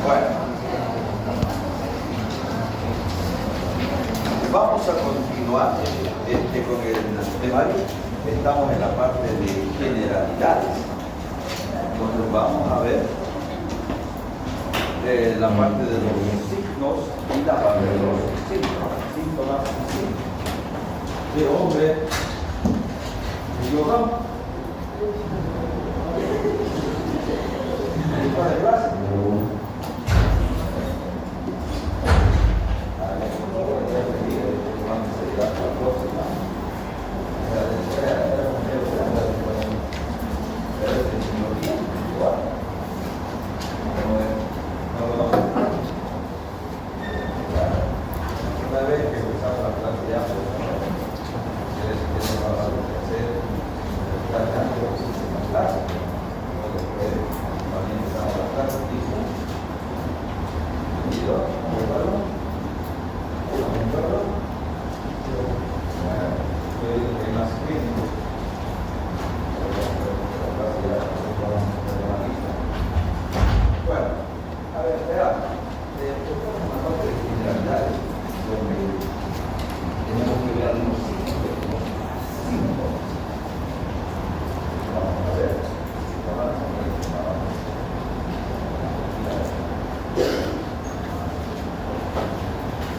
Bueno, vamos a continuar con el temario. Estamos en la parte de generalidades. Entonces vamos a ver la parte de los signos y la parte de los síntomas de hombre y yoga. ¿De clase?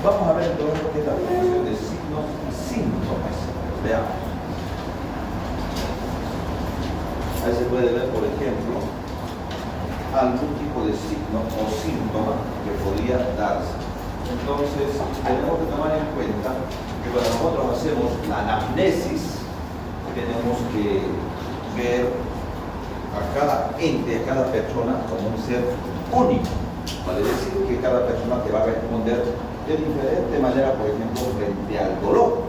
Vamos a ver entonces qué es la definición de signos y síntomas. Veamos. Ahí se puede ver, por ejemplo, algún tipo de signo o síntoma que podría darse. Entonces, tenemos que tomar en cuenta que cuando nosotros hacemos la anamnesis, tenemos que ver a cada ente, a cada persona como un ser único. Vale decir que cada persona te va a responder de diferente manera, por ejemplo, frente al dolor.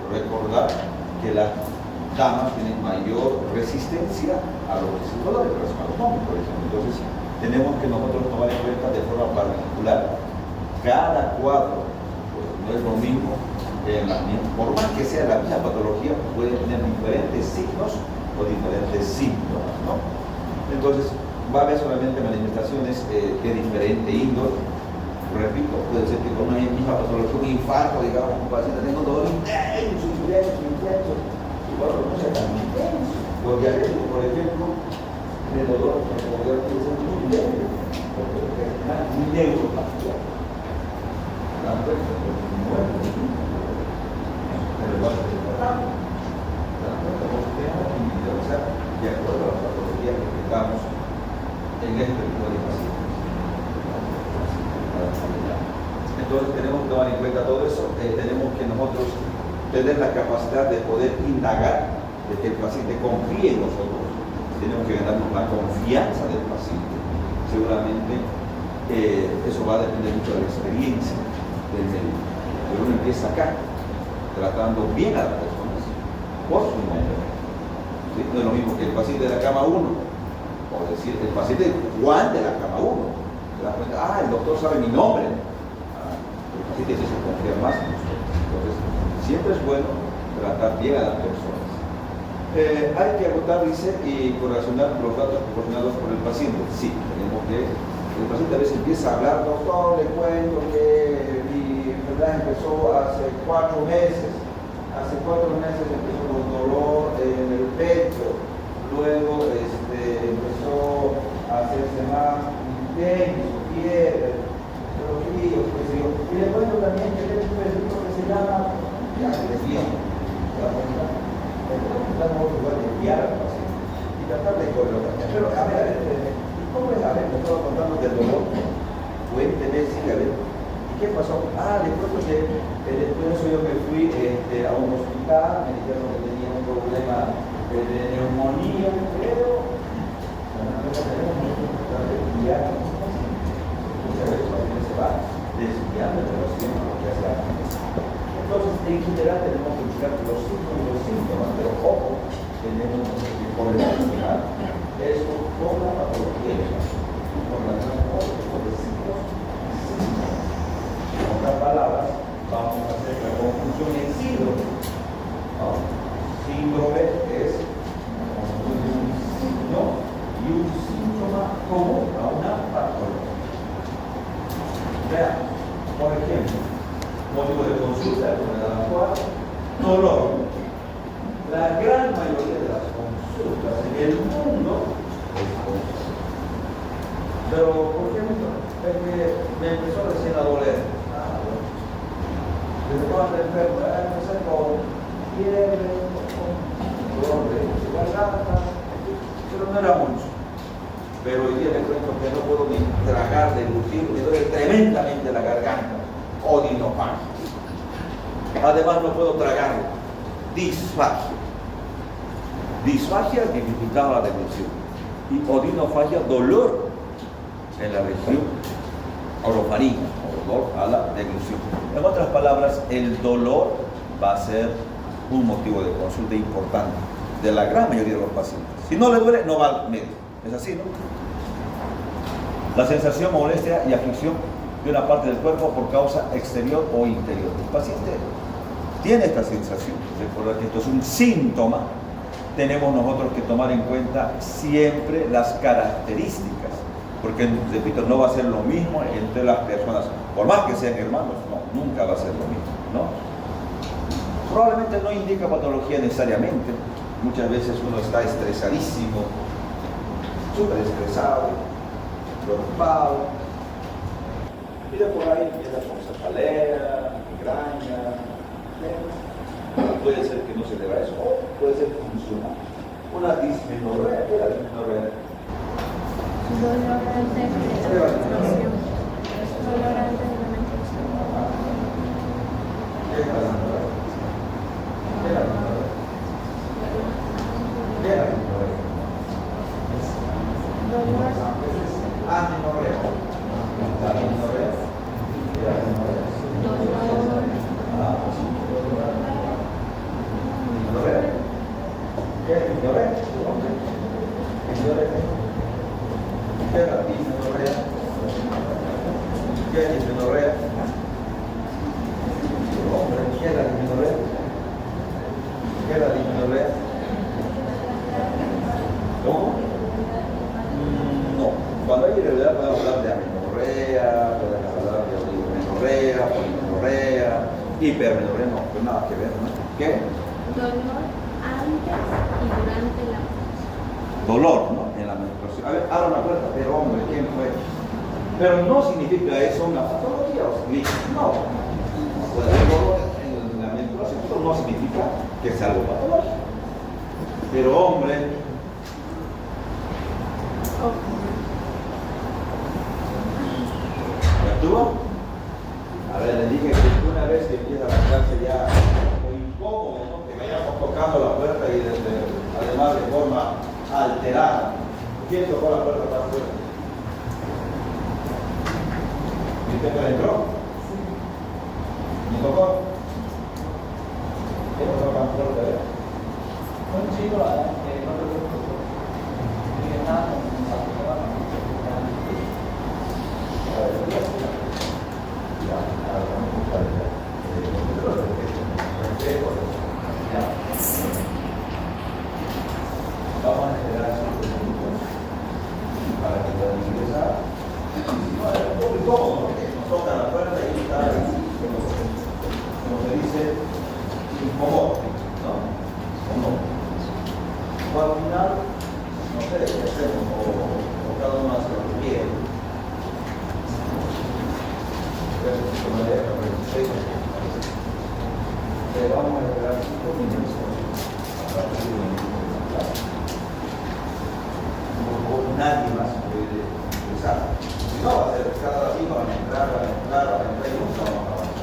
Recordar que las damas tienen mayor resistencia a los dolores, pero a los hombres, por ejemplo. Entonces, tenemos que nosotros tomar en cuenta de forma particular cada cuadro. Pues, no es lo mismo, por más que sea la misma patología, puede tener diferentes signos o diferentes síntomas, ¿no? Entonces, va a haber solamente manifestaciones de diferente índole. Repito, puede ser que con una misma patología, un infarto, digamos, un paciente tenga un dolor intenso, y bueno, no sea tan intenso. Los diabéticos, por ejemplo, el dolor puede ser muy leve, porque es muy neuropatía. Tanto es que muere, pero igual es importante. Tenemos que individualizar de acuerdo a la patología que tengamos en este tipo de pacientes. Entonces tenemos que tomar en cuenta todo eso. Tenemos que nosotros tener la capacidad de poder indagar, de que el paciente confíe en nosotros. Tenemos que ganarnos la confianza del paciente. Seguramente eso va a depender mucho de la experiencia del médico. Pero uno empieza acá, tratando bien a las personas por su nombre. ¿Sí? No es lo mismo que el paciente de la cama 1, o decir el paciente Juan de la cama 1. Te das cuenta, el doctor sabe mi nombre. El paciente empieza a confiar más en nosotros. Entonces, siempre es bueno tratar bien a las personas. Hay que agotar, dice, y correlacionar los datos proporcionados por el paciente. Sí, tenemos que. El paciente a veces empieza a hablar, doctor, le cuento que mi enfermedad empezó hace 4 meses. Hace 4 meses empezó con dolor en el pecho. Luego empezó a hacerse más intenso, fiebre, frío, y le cuento también que tengo un perrito que se llama agresión. Estamos igual de enviar al paciente y tratar de colocar. Pero a ver, ¿cómo es? A ver, me estaba contando del dolor. Cuénteme, sí, a ver. ¿Y qué pasó? Le cuento que después de eso yo me fui a un hospital, me dijeron que tenía un problema de neumonía, pero tenemos mucho importante enviar a los pacientes. Entonces, a ver, el paciente se va desviando en relación a lo que hace antes. Entonces, en general tenemos que buscar los signos y los síntomas, pero ojo, tenemos que correlacionar eso con la patología del paciente, con la transporte de signos y síntomas. En otras palabras, vamos a hacer la confusión en síndrome. ¿No? Síndrome es una confusión de un signo y un síntoma común a una patología. Vean, por ejemplo, motivo de consulta, enfermedad actual, dolor. La gran mayoría de las consultas en el mundo es dolor. Pero, por ejemplo, es que me empezó recién a doler. Bueno. Desde cuando enfermo, empecé con fiebre, con dolor de garganta, pero no era mucho. Pero hoy día me cuento que no puedo ni tragar, deglutir, me duele tremendamente la garganta. Odinofagia. Además no puedo tragar. Disfagia. Disfagia dificultaba la deglución. Y odinofagia, dolor en la región orofaringe, o dolor a la deglución. En otras palabras, el dolor va a ser un motivo de consulta importante de la gran mayoría de los pacientes. Si no le duele, no va al médico. Es así, ¿no? La sensación, molestia y aflicción de una parte del cuerpo por causa exterior o interior. El paciente tiene esta sensación. Recuerda que esto es un síntoma. Tenemos nosotros que tomar en cuenta siempre las características. Porque, repito, no va a ser lo mismo entre las personas. Por más que sean hermanos, no, nunca va a ser lo mismo, ¿no? Probablemente no indica patología necesariamente. Muchas veces uno está estresadísimo, súper estresado, preocupado, y de por ahí empieza con cefalea, migraña, puede ser que no se deba eso, o puede ser funcional. Una dismenorrea, ¿qué es la dismenorrea? Dolor antes de la menstruación. Dolor antes de la menstruación. ¿Qué es la dismenorrea? ¿Qué es la dismenorrea? ¿Qué es la dismenorrea? Dolor. Amenorrea. La amenorrea. ¿Qué es la amenorrea? Dolor. ¿Dismenorrea? ¿Qué es dismenorrea? ¿Dismenorrea? ¿Qué es la dismenorrea? ¿Qué es dismenorrea? ¿Qué es la dismenorrea? ¿Qué es la dismenorrea? ¿Cómo? No. Cuando hay irregularidad podemos hablar de amenorrea, podemos hablar de oligomenorrea, polimenorrea, hipermenorrea, no, pues nada que ver, ¿no? ¿Qué? Dolor antes y durante la menstruación. Dolor, ¿no? En la menstruación. A ver, abra una puerta, pero hombre, ¿quién fue? Pero no significa eso una patología, o significa, no. Puede haber dolor en la menstruación, pero no significa que sea algo patológico. Pero hombre, ¿ya estuvo? A ver, le dije que una vez que empieza a sacarse ya muy incómodo, ¿no? Que vayamos tocando la puerta y además de forma alterada. ¿Quién tocó la puerta para afuera? ¿Y usted que entró? ¿Me tocó? ¿Quién tocó la puerta? Un chico que no lo conozco, que estaba con un saco de barro. Vamos a esperar 5 minutos para que puedan ingresar. No, es un poco incómodo, porque nos toca la puerta y está, como se dice, incómodo, ¿no? Incómodo. O al final, no sé qué hacemos, o cada uno hace lo que quiere. Vamos a esperar 5 minutos para que nadie más puede usar. Si no, va a ser cada ratito van a entrar y nunca vamos a avanzar.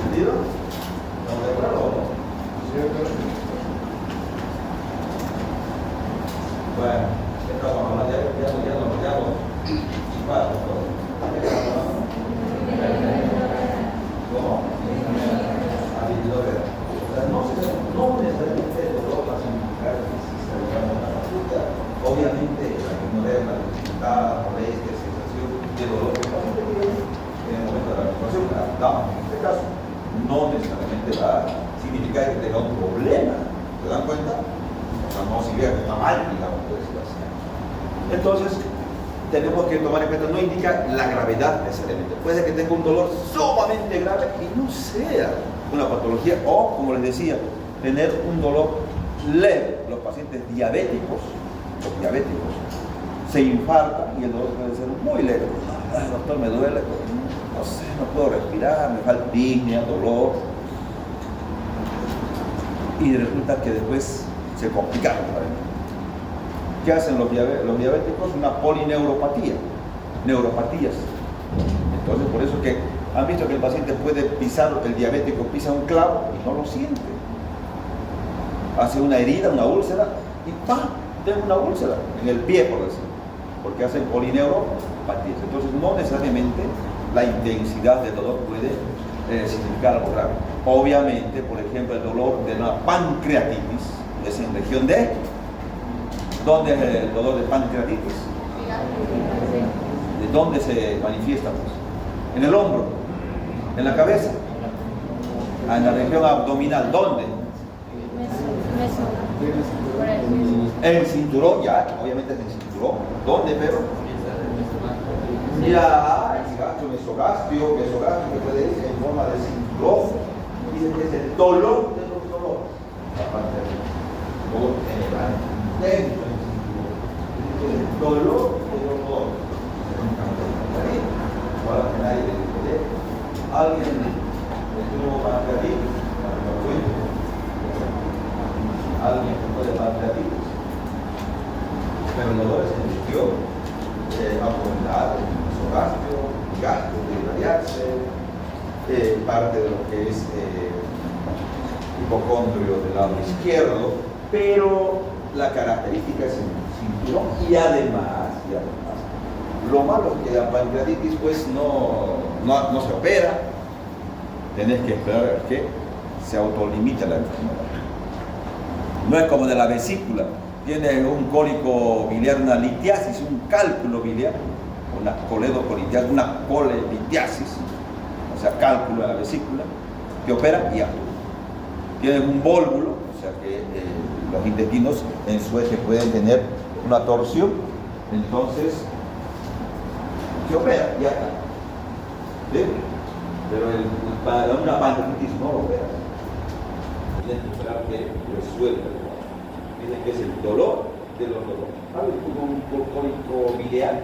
¿Entendido? ¿No de claro o no? Bueno, estamos hablando ya ¿cómo? Habilidad. No necesariamente el dolor va a significar que exista una consulta. Obviamente, la ignorancia, la dificultad, la molestia, la sensación de dolor que el paciente tiene en el momento de la menstruación, en este caso, no necesariamente va a significar que tenga un problema. ¿Se dan cuenta? O sea, no significa que está mal, digamos, por decirlo así. Entonces, tenemos que tomar en cuenta, no indica la gravedad necesariamente. Puede que tenga un dolor sumamente grave y no sea una patología, o, como les decía, tener un dolor leve. Los pacientes diabéticos, se infartan y el dolor puede ser muy leve. Ay, doctor, me duele, no sé, no puedo respirar, me falta disnea, dolor. Y resulta que después se complicaron. ¿Qué hacen los diabéticos? Una polineuropatía, neuropatías. Entonces, por eso que han visto que el paciente puede pisar, el diabético pisa un clavo y no lo siente. Hace una herida, una úlcera, y ¡pam! Tiene una úlcera en el pie, por decir, porque hacen polineuropatías. Entonces, no necesariamente la intensidad del dolor puede significar algo grave. Obviamente, por ejemplo, el dolor de una pancreatitis es en región de... ¿Dónde es el dolor de pancreatitis? ¿De dónde se manifiesta? Pues? En el hombro, en la cabeza, en la región abdominal. ¿Dónde? En el cinturón, ya, obviamente es en el cinturón. ¿Dónde, pero? Ya, el mesogástrico que puede ir en forma de cinturón. Dicen que es el dolor de los dolores. La parte del dolor general. Dentro del cinturón. El dolor de los dolores. Ahora que nadie le dice, alguien estuvo pancreatitis, alguien que puede pancreatitis, pero el dolor es en el sitio abdominal, mesogástrico, gástrico, de irradiarse, parte de lo que es hipocondrio del lado izquierdo, pero la característica es en el cinturón y además, lo malo es que la pancreatitis pues no se opera, tenés que esperar a que se autolimita la enfermedad. No es como de la vesícula, tiene un cólico biliar, una litiasis, un cálculo biliar, una coledocolitis, una colelitiasis, o sea, cálculo de la vesícula, que opera y actúa. Tienen un vólvulo, o sea que los intestinos en su eje pueden tener una torsión, entonces se opera y ya está. ¿Sí? Pero para una pancreatitis no lo opera. Tienes que esperar que resuelva. Dicen que es el dolor de los dolores. ¿Sabes? Tuvo un cólico biliar.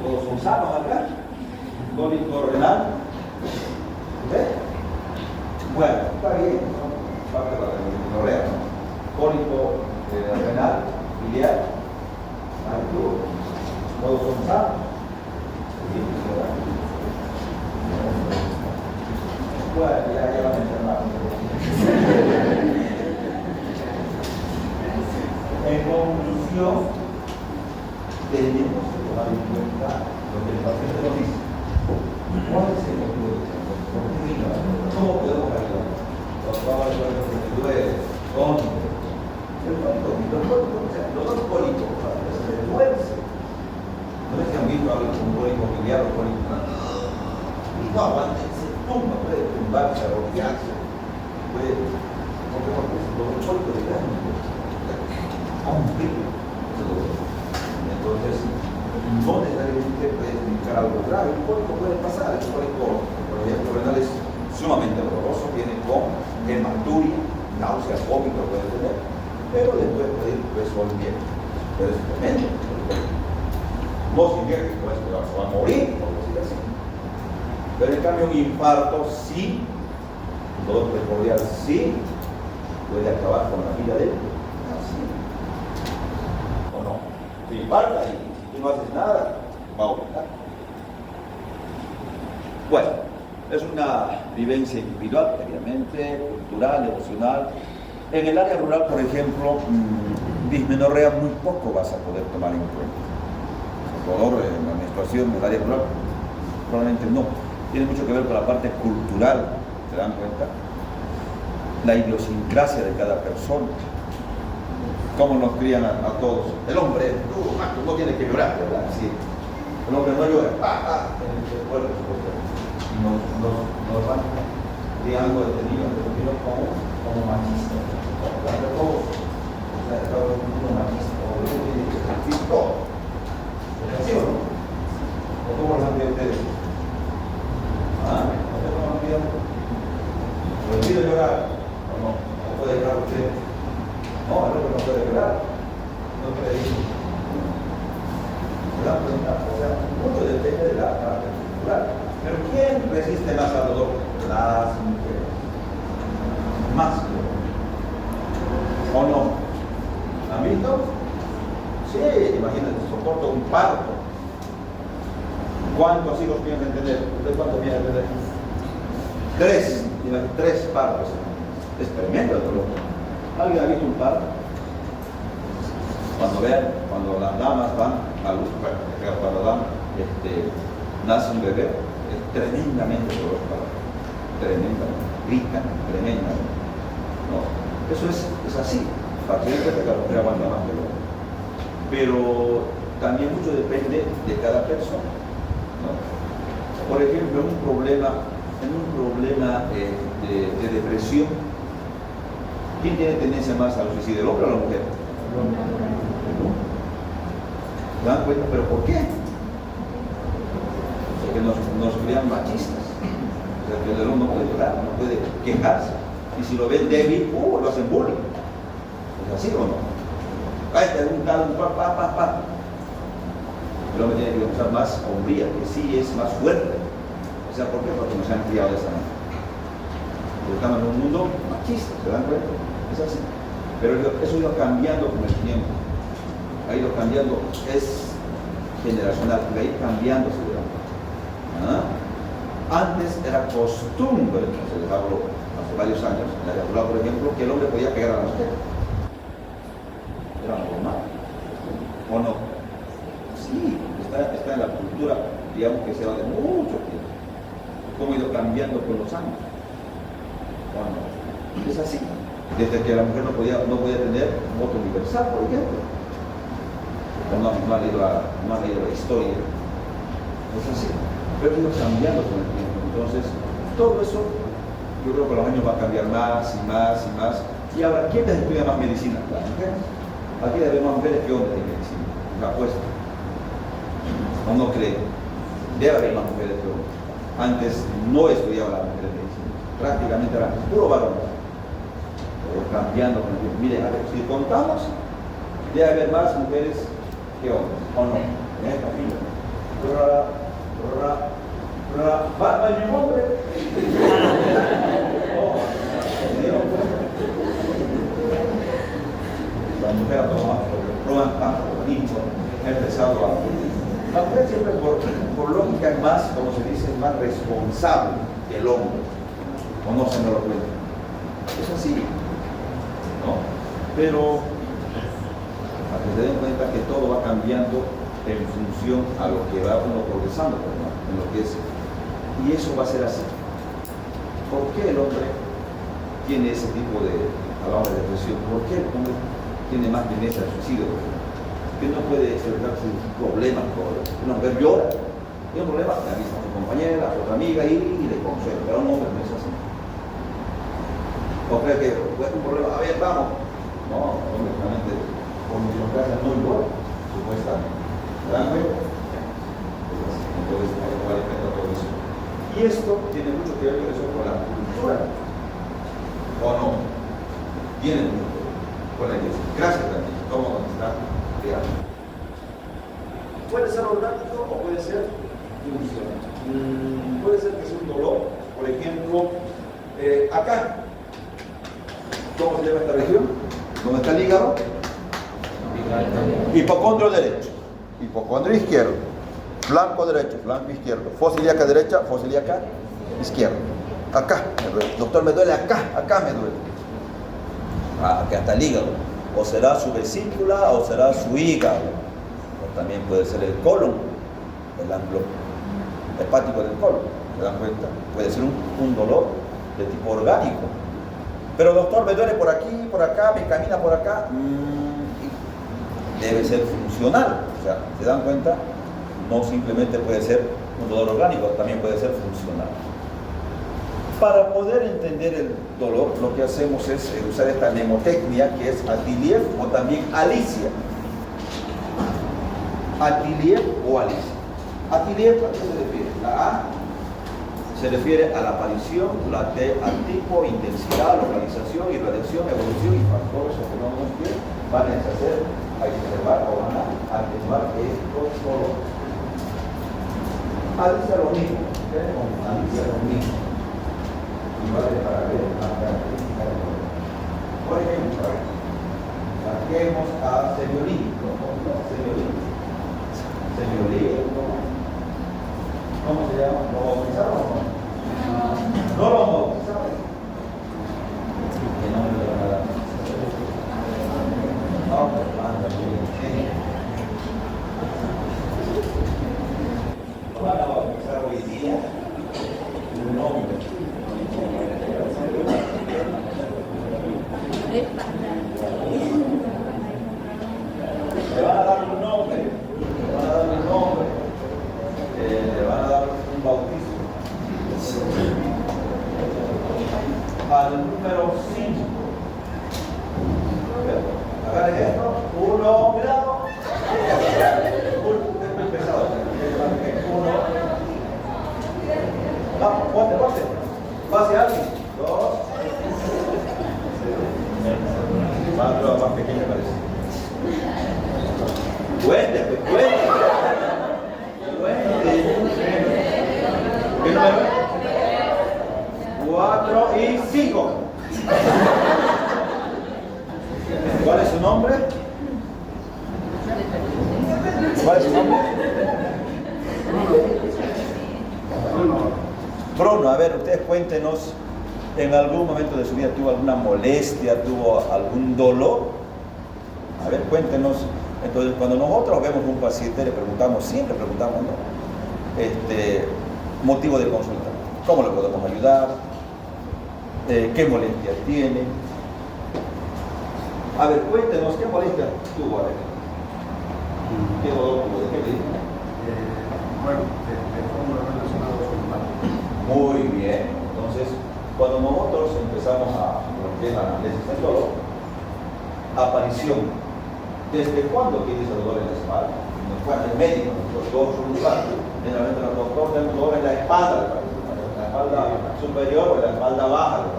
Todos son sanos acá. Cólico renal. ¿Ves? Bueno, está bien, ¿no? Parte de la menorrea, ¿no? Cólico renal, biliar. Todos son sanos. Bueno, ya van a enfermar. En conclusión, tenemos que tomar en cuenta lo que el paciente nos dice. ¿Cuál es el motivo de esto? ¿Cómo podemos ayudar? Los trabajos que me duele, ¿dónde? El dolor cólico, se duerce. No es que han visto algo con un cólico biliar o cólico. Y no aguanten. Tumba, puede tumbarse, arrojarse, puede, porque es un dolor cólico de grande, complejo. Entonces, no necesariamente puede indicar algo grave. El cólico puede pasar, el cólico, por ejemplo, renal es sumamente doloroso, viene con hematuria, náuseas, vómitos puede tener, pero después puede ir resolviendo. Pero es tremendo. No significa que se va a morir, por decir así. Pero en cambio un infarto sí, un dolor precordial sí, puede acabar con la vida de él. Así. ¿O no? Se infarta y si tú no haces nada, va a aumentar. Bueno, es una vivencia individual, obviamente, cultural, emocional. En el área rural, por ejemplo, dismenorrea muy poco vas a poder tomar en cuenta. El dolor en la menstruación en el área rural, probablemente no. Tiene mucho que ver con la parte cultural, ¿se dan cuenta? La idiosincrasia de cada persona. Cómo nos crían a todos. El hombre, no tiene que llorar, ¿verdad? Sí. El hombre no llora. En el cuerpo. Y nos van criando desde niños como machistas. Como machista. y todo. ¿Sí o no? ¿O cómo los han visto ustedes? ¿Cómo los han visto? ¿Lo olvido llorar? ¿O no? ¿No puede llorar usted? No, el hombre no puede llorar. No puede ir. ¿Se dan cuenta? O sea, mucho depende de la parte cultural. Pero ¿quién resiste más al dolor? Las mujeres. Más que ¿o no? ¿Han visto? Sí, imagínense, soporto un parto. ¿Cuántos hijos piensan tener? ¿Usted cuántos piensan tener? 3, 3 partos. Es tremendo el dolor. ¿Alguien ha visto un parto? Cuando vean, cuando las damas van a luz, cuando nace un bebé, es tremendamente doloroso. Tremendamente. Gritan, tremendamente. No, eso es así. Pacientes de cada aguanta más que lo otro. Pero también mucho depende de cada persona, ¿no? Por ejemplo, en un problema de depresión, ¿quién tiene tendencia más al suicidio, el hombre o la mujer? ¿Se dan cuenta? ¿Pero por qué? Porque nos crean machistas. O sea, que el hombre no puede llorar, no puede quejarse. Y si lo ven débil, lo hacen bullying. ¿Es así o no? Ay, te un tal, el hombre tiene que demostrar más hombría, que sí es más fuerte. O sea, ¿por qué? Porque nos han criado de esa manera. Porque estamos en un mundo machista, ¿se dan cuenta? Es así. Pero eso ha ido cambiando con el tiempo. Ha ido cambiando, es generacional, va a ir cambiando seguramente. Antes era costumbre, se les habló hace varios años, en la Catulá, por ejemplo, que el hombre podía pegar a la mujer. Era normal. ¿O no? Sí, está en la cultura, digamos que se va de mucho tiempo. Cómo ha ido cambiando con los años. ¿O no? Es así. Desde que la mujer no podía tener voto universal, por ejemplo. No ha leído la historia. Es así. Pero ha ido cambiando con el tiempo. Entonces, todo eso, yo creo que los años va a cambiar más y más y más. Y ahora, ¿quién les estudia más medicina? Las mujeres. Aquí debe haber más mujeres que hombres en medicina. La apuesta. ¿O no creen? Debe haber más mujeres que hombres. Antes no estudiaba la mujer medicina. Prácticamente era puro varón. Pero cambiando con el tiempo. Miren, a ver, si contamos, debe haber más mujeres que hombres. ¿O no? En esta fila. ¿Va el mismo hombre? La mujer ha tomado bonito, ha empezado a... La mujer siempre por lógica es más, como se dice, más responsable que el hombre. O no se me lo cuenta. Es así, ¿no? Pero para que se den cuenta que todo va cambiando en función a lo que va uno progresando, ¿no? En lo que es. Y eso va a ser así. ¿Por qué el hombre tiene ese tipo de, hablamos de depresión? ¿Por qué el hombre tiene más tendencia al suicidio? Que no puede expresar sus problemas por una mujer llora. Tiene un problema, le avisa a su compañera, a su otra amiga y le consuela. Pero un hombre no es así. ¿O cree que es un problema? A ver, vamos. No, realmente, por nuestra casa no llora, supuestamente. ¿Se dan cuenta? Entonces, hay que darle cuenta a todo eso. Y esto tiene mucho que ver con eso, con la cultura. ¿O no? Tiene mucho que ver con la iglesia. Gracias también. ¿Cómo está creado? Puede ser orgánico o puede ser funcional. Puede ser que sea un dolor. Por ejemplo, acá. ¿Cómo se llama esta región? ¿Dónde está el hígado? Hipocondrio derecho. Hipocondrio izquierdo. Flanco derecho, flanco izquierdo. Fosa ilíaca derecha, fosa ilíaca izquierda. Acá me duele. Doctor, me duele acá me duele. Acá está el hígado. O será su vesícula o será su hígado. O también puede ser el colon, el ángulo hepático del colon. ¿Se dan cuenta? Puede ser un dolor de tipo orgánico. Pero doctor, me duele por aquí, por acá, me camina por acá. Debe ser funcional. O sea, ¿se dan cuenta? No simplemente puede ser un dolor orgánico, también puede ser funcional. Para poder entender el dolor, lo que hacemos es usar esta mnemotecnia que es Atiliev o también Alicia. Atiliep o Alice. Atiliep, ¿a qué se refiere? La A se refiere a la aparición, la T al tipo, intensidad, localización, irradiación, evolución y factores o fenómenos que van a hacer, a exacerbar o van a atenuar estos colores. Alice lo mismo, Alice lo mismo. Igual es para ver la característica del color. Por ejemplo, saquemos a Semiolito. Semiolito. ¿Cómo se llama? ¿Lo bautizaron o no? No lo bautizaron. ¿Qué nombre le van a dar? No, pues manda bien. Lo van a bautizar hoy día un nombre. Le van a dar un nombre. Le van a dar un nombre. Le van a dar un bautismo. Al número 5. Agarren esto. Uno, cuidado. Pesado. Uno. Vamos, ponte. Pase alguien. 2. Más pequeña parece. Cuente. ¿Qué número? 4 y 5. ¿Cuál es su nombre? Bruno, a ver, ustedes cuéntenos, ¿en algún momento de su vida tuvo alguna molestia, tuvo algún dolor? A ver, cuéntenos. Entonces, cuando nosotros vemos un paciente, le preguntamos, siempre preguntamos, ¿no? Motivo de consulta. ¿Cómo le podemos ayudar? ¿Qué molestias tiene? A ver, cuéntenos, ¿qué molestias tuvo? A ver. ¿Qué dolor tuvo? ¿De qué le dijo? Muy bien. Entonces, cuando nosotros empezamos a lo que es la análisis del dolor, aparición. ¿Desde cuándo tiene ese dolor en la espalda? El médico, los dos lugares, generalmente los doctores tienen dolor en la espalda, la espalda superior o la espalda baja.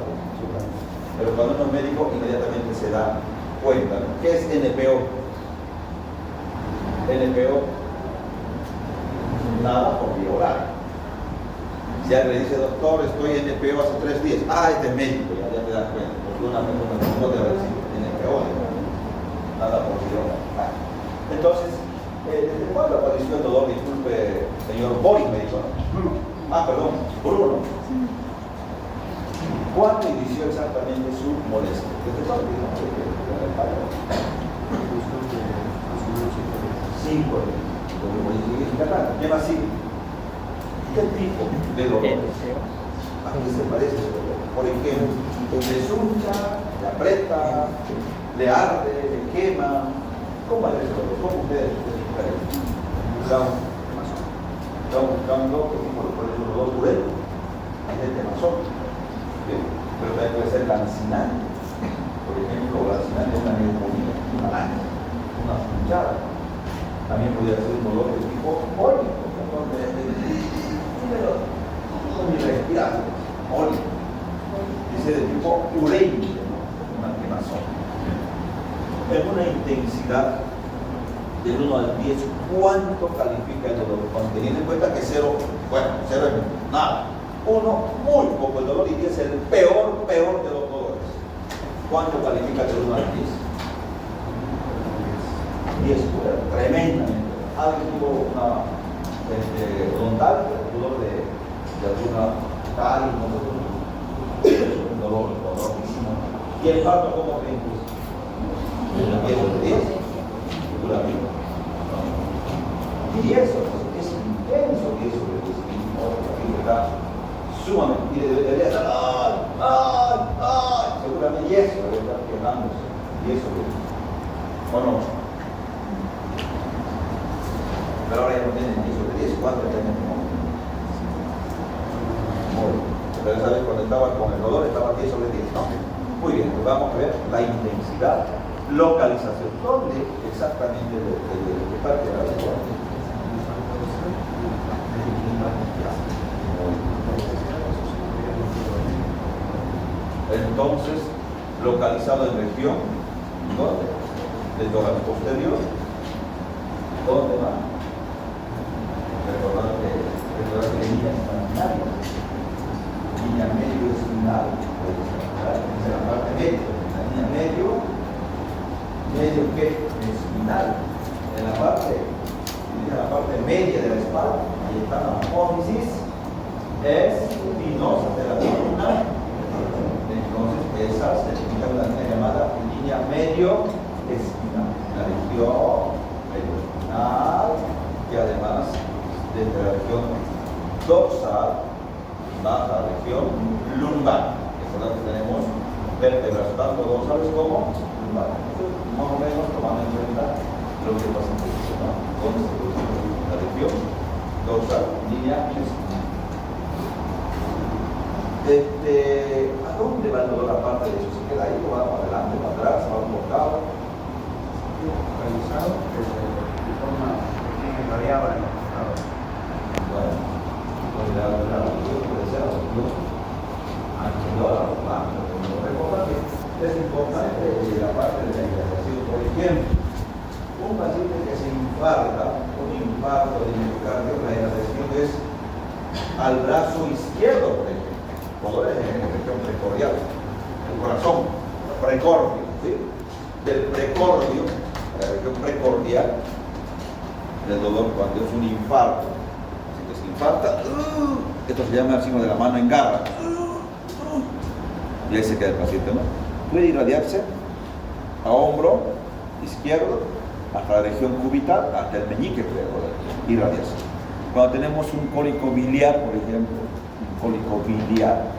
Pero cuando uno es médico, inmediatamente se da cuenta. ¿Qué es NPO? NPO, nada por vía oral. Si alguien le dice, doctor, estoy en NPO hace 3 días, este es médico, ya te das cuenta, porque una persona no debe decir NPO, nada por vía oral. Entonces, ¿desde cuándo apareció el dolor? Disculpe, señor Boris, me dijo. Perdón, Bruno. ¿Cuándo inició exactamente su molestia? ¿Desde cuándo? 5 años. ¿Qué más sigue? ¿Qué tipo de dolor? ¿A qué se parece ese dolor? Por ejemplo, le suncha, le aprieta, le arde, le quema. ¿Cómo es ese dolor? ¿Cómo ustedes están buscando por el dolor purero? Es el temazón. Pero también puede ser lancinante. Por ejemplo, lancinante es una neumonía, una araña, una punchada. También podría ser un dolor de tipo cólico, ni respirar, cólico. Dice de tipo urémico, una quemazón. En una intensidad del 1 al 10, ¿cuánto califica el dolor? Teniendo en cuenta que 0, cero es nada. 1, muy poco el dolor, y 10 es el peor de los dolores. ¿Cuánto califica del 1 al 10? 10, tremendamente. Alguien tuvo una frontal, dolor de alguna carie, un dolorísimo. ¿Y el parto cómo creen? 10, seguramente. Y eso es intenso, que eso está sumamente, y debería estar, seguramente, y eso debe estar quedándose, y eso, ¿o no? Pero ahora ya no tienen 10 sobre 10, ¿cuánto tenemos? Pero esa vez cuando estaba con el dolor estaba 10 sobre 10, ¿no? Muy bien, pues vamos a ver la intensidad localización. ¿Dónde exactamente le duele? ¿Qué parte de la lengua? Entonces, localizado en región, ¿dónde? Del tórax posterior. ¿Dónde va? Recordad que línea espinaria, línea medio espinal, es la parte media, la línea medio que espinal, en la parte media de la espalda, ahí está la apófisis espinosa de la columna. Entonces, esa se define una línea llamada línea medio espinal, la región medio espinal, que además desde la región dorsal baja la región lumbar. Recordad que tenemos vértebras tanto dorsales como lumbares. Más o menos tomando en cuenta lo que pasa en el sistema. Entonces, la región dorsal, línea espinal. ¿A dónde va el dolor aparte de eso? ¿Se queda ahí o va para adelante, para atrás, va a un costado? Realizado de forma variable en los costados. Bueno, la puede ser anterior a los planos. Es importante la parte de la hidratación. Por ejemplo, un paciente que se infarta, un infarto de miocardio, la hidratación es al brazo izquierdo, por ejemplo. Dolores en la región precordial, el corazón, precordio, ¿sí? Del precordio, la región precordial, el dolor cuando es un infarto. Así que se infarta, esto se llama el signo de la mano en garra, y ahí se queda el paciente, ¿no? Puede irradiarse a hombro izquierdo, hasta la región cubital, hasta el meñique puede irradiarse. Cuando tenemos un cólico biliar, por ejemplo, cólico biliar,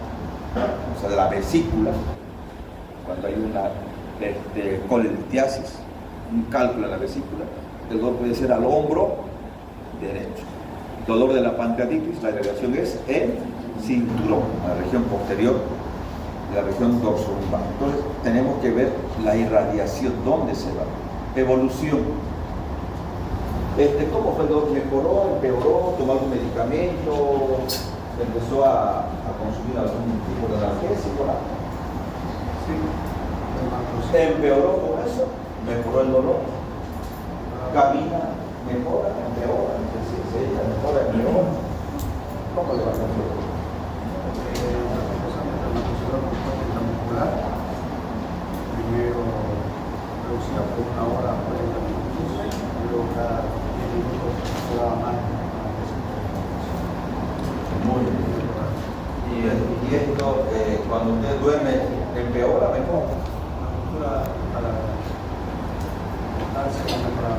o sea, de la vesícula, cuando hay una colelitiasis, un cálculo en la vesícula, el dolor puede ser al hombro derecho. Dolor de la pancreatitis, la irradiación es en cinturón, en la región posterior de la región dorsolumbar. Entonces, tenemos que ver la irradiación, dónde se va. Evolución. ¿Cómo fue el dolor? ¿Mejoró, empeoró, tomó algún medicamento? ¿Empezó a consumir algún tipo de analgésico? Sí. ¿Empeoró con eso? ¿Mejoró el dolor? ¿Camina? ¿Mejora? ¿Empeora? ¿Mejora? ¿Empeora? ¿Cómo le va a hacer? Primero producía por 1 hora 40 minutos, luego cada 10 minutos jugaba más. Muy bien. Y esto, cuando usted duerme, empeora, mejor. La postura para darse con mejora.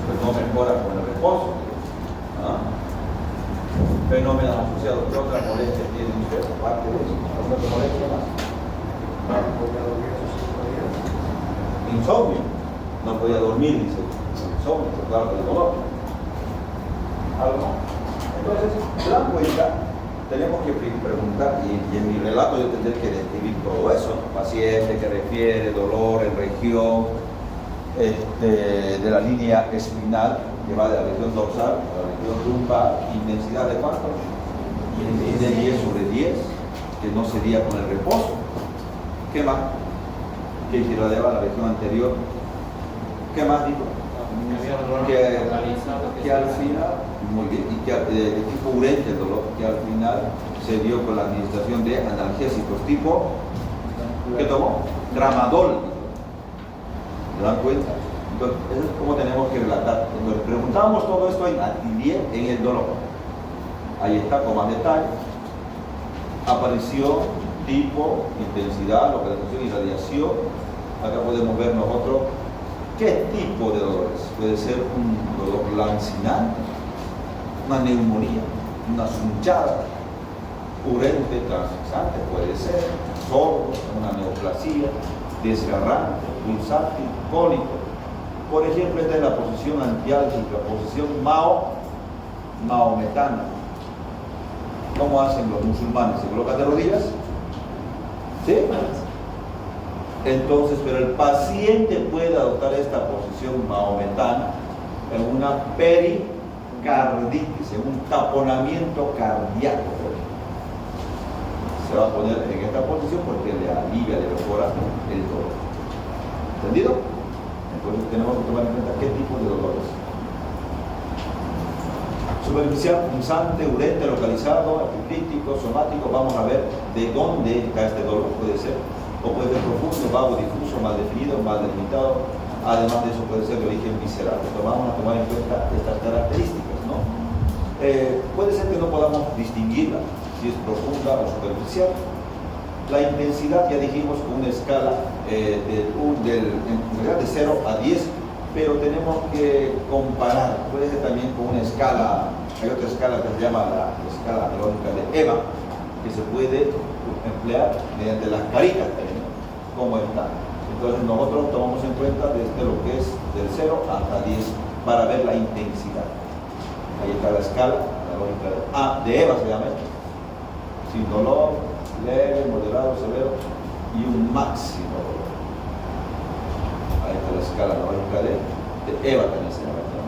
Pues no mejora con el reposo. ¿Ah? Fenómenos asociados. ¿Qué otra molestia tiene usted? Aparte de eso, ¿alguna otra molestia más? Podía dormir esos 5 días. Insomnio. No podía dormir, dice. Insomnio, por claro, del dolor. ¿Algo más? Entonces, se dan cuenta, tenemos que preguntar, y en mi relato yo tendré que describir todo eso, ¿no? Paciente que refiere dolor en región de la línea espinal, que va de la región dorsal a la región lumbar, intensidad de cuánto? De 10 sobre 10, que no sería con el reposo. ¿Qué más? Que irradiaba la región anterior. ¿Qué más dijo? Que al final, muy bien, y que de tipo urente el dolor, que al final se dio con la administración de analgésicos tipo, ¿qué tomó? Tramadol. ¿Se dan cuenta? Entonces, eso es como tenemos que relatar. Entonces, preguntamos todo esto en actividad en el dolor. Ahí está con más detalle. Aparición, tipo, intensidad, localización y radiación. Acá podemos ver nosotros qué tipo de dolores. Puede ser un dolor lancinante, una neumonía, una sunchada, urente, transexante, puede ser, sordo, una neoplasia, desgarrante, pulsátil, cólico. Por ejemplo, esta es la posición antiálgica, posición maometana. ¿Cómo hacen los musulmanes? ¿Se colocan de rodillas? ¿Sí? Entonces, pero el paciente puede adoptar esta posición mahometana en una pericarditis, en un taponamiento cardíaco. Se va a poner en esta posición porque le alivia, le mejora el dolor. ¿Entendido? Entonces tenemos que tomar en cuenta qué tipo de dolores. Superficial, punzante, urente, localizado, epicrítico, somático. Vamos a ver de dónde está este dolor. Puede ser, o puede ser profundo, vago, difuso, mal definido, mal delimitado. Además de eso puede ser de origen visceral. Entonces vamos a tomar en cuenta estas características, ¿no? Puede ser que no podamos distinguirla, si es profunda o superficial. La intensidad, ya dijimos, con una escala en realidad de 0 a 10, pero tenemos que comparar. Puede ser también con una escala, hay otra escala que se llama la escala neurológica de EVA, que se puede emplear mediante las caritas también, ¿no? Cómo está. Entonces nosotros tomamos en cuenta desde lo que es del 0 hasta 10 para ver la intensidad. Ahí está la escala neurológica de EVA, se llama esto. Sin dolor, leve, moderado, severo y un máximo dolor. Ahí está la escala neurológica de EVA también se llama esto.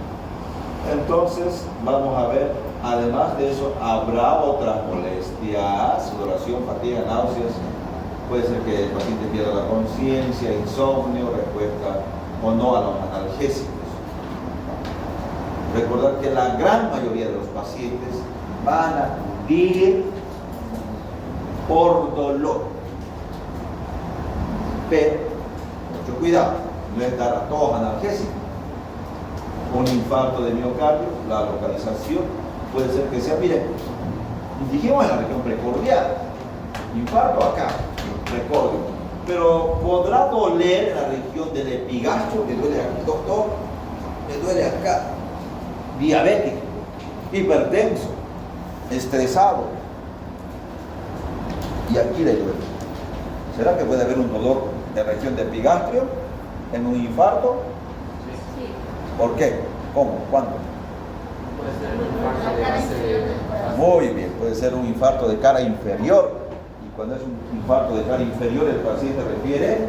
Entonces vamos a ver, además de eso, habrá otras molestias, sudoración, fatiga, náuseas. Puede ser que el paciente pierda la conciencia, insomnio, respuesta o no a los analgésicos. Recordar que la gran mayoría de los pacientes van a acudir por dolor. Pero, mucho cuidado, no es dar a todos analgésicos. Un infarto de miocardio, la localización puede ser que sea, miren, dijimos en la región precordial, infarto acá, precordio, pero podrá doler en la región del epigastrio, me duele aquí, doctor, me duele acá, diabético, hipertenso, estresado, y aquí le duele. ¿Será que puede haber un dolor de región de epigastrio en un infarto? Sí. ¿Por qué? ¿Cómo? ¿Cuándo? Puede ser un infarto de base. Muy bien, puede ser un infarto de cara inferior. Y cuando es un infarto de cara inferior, el paciente refiere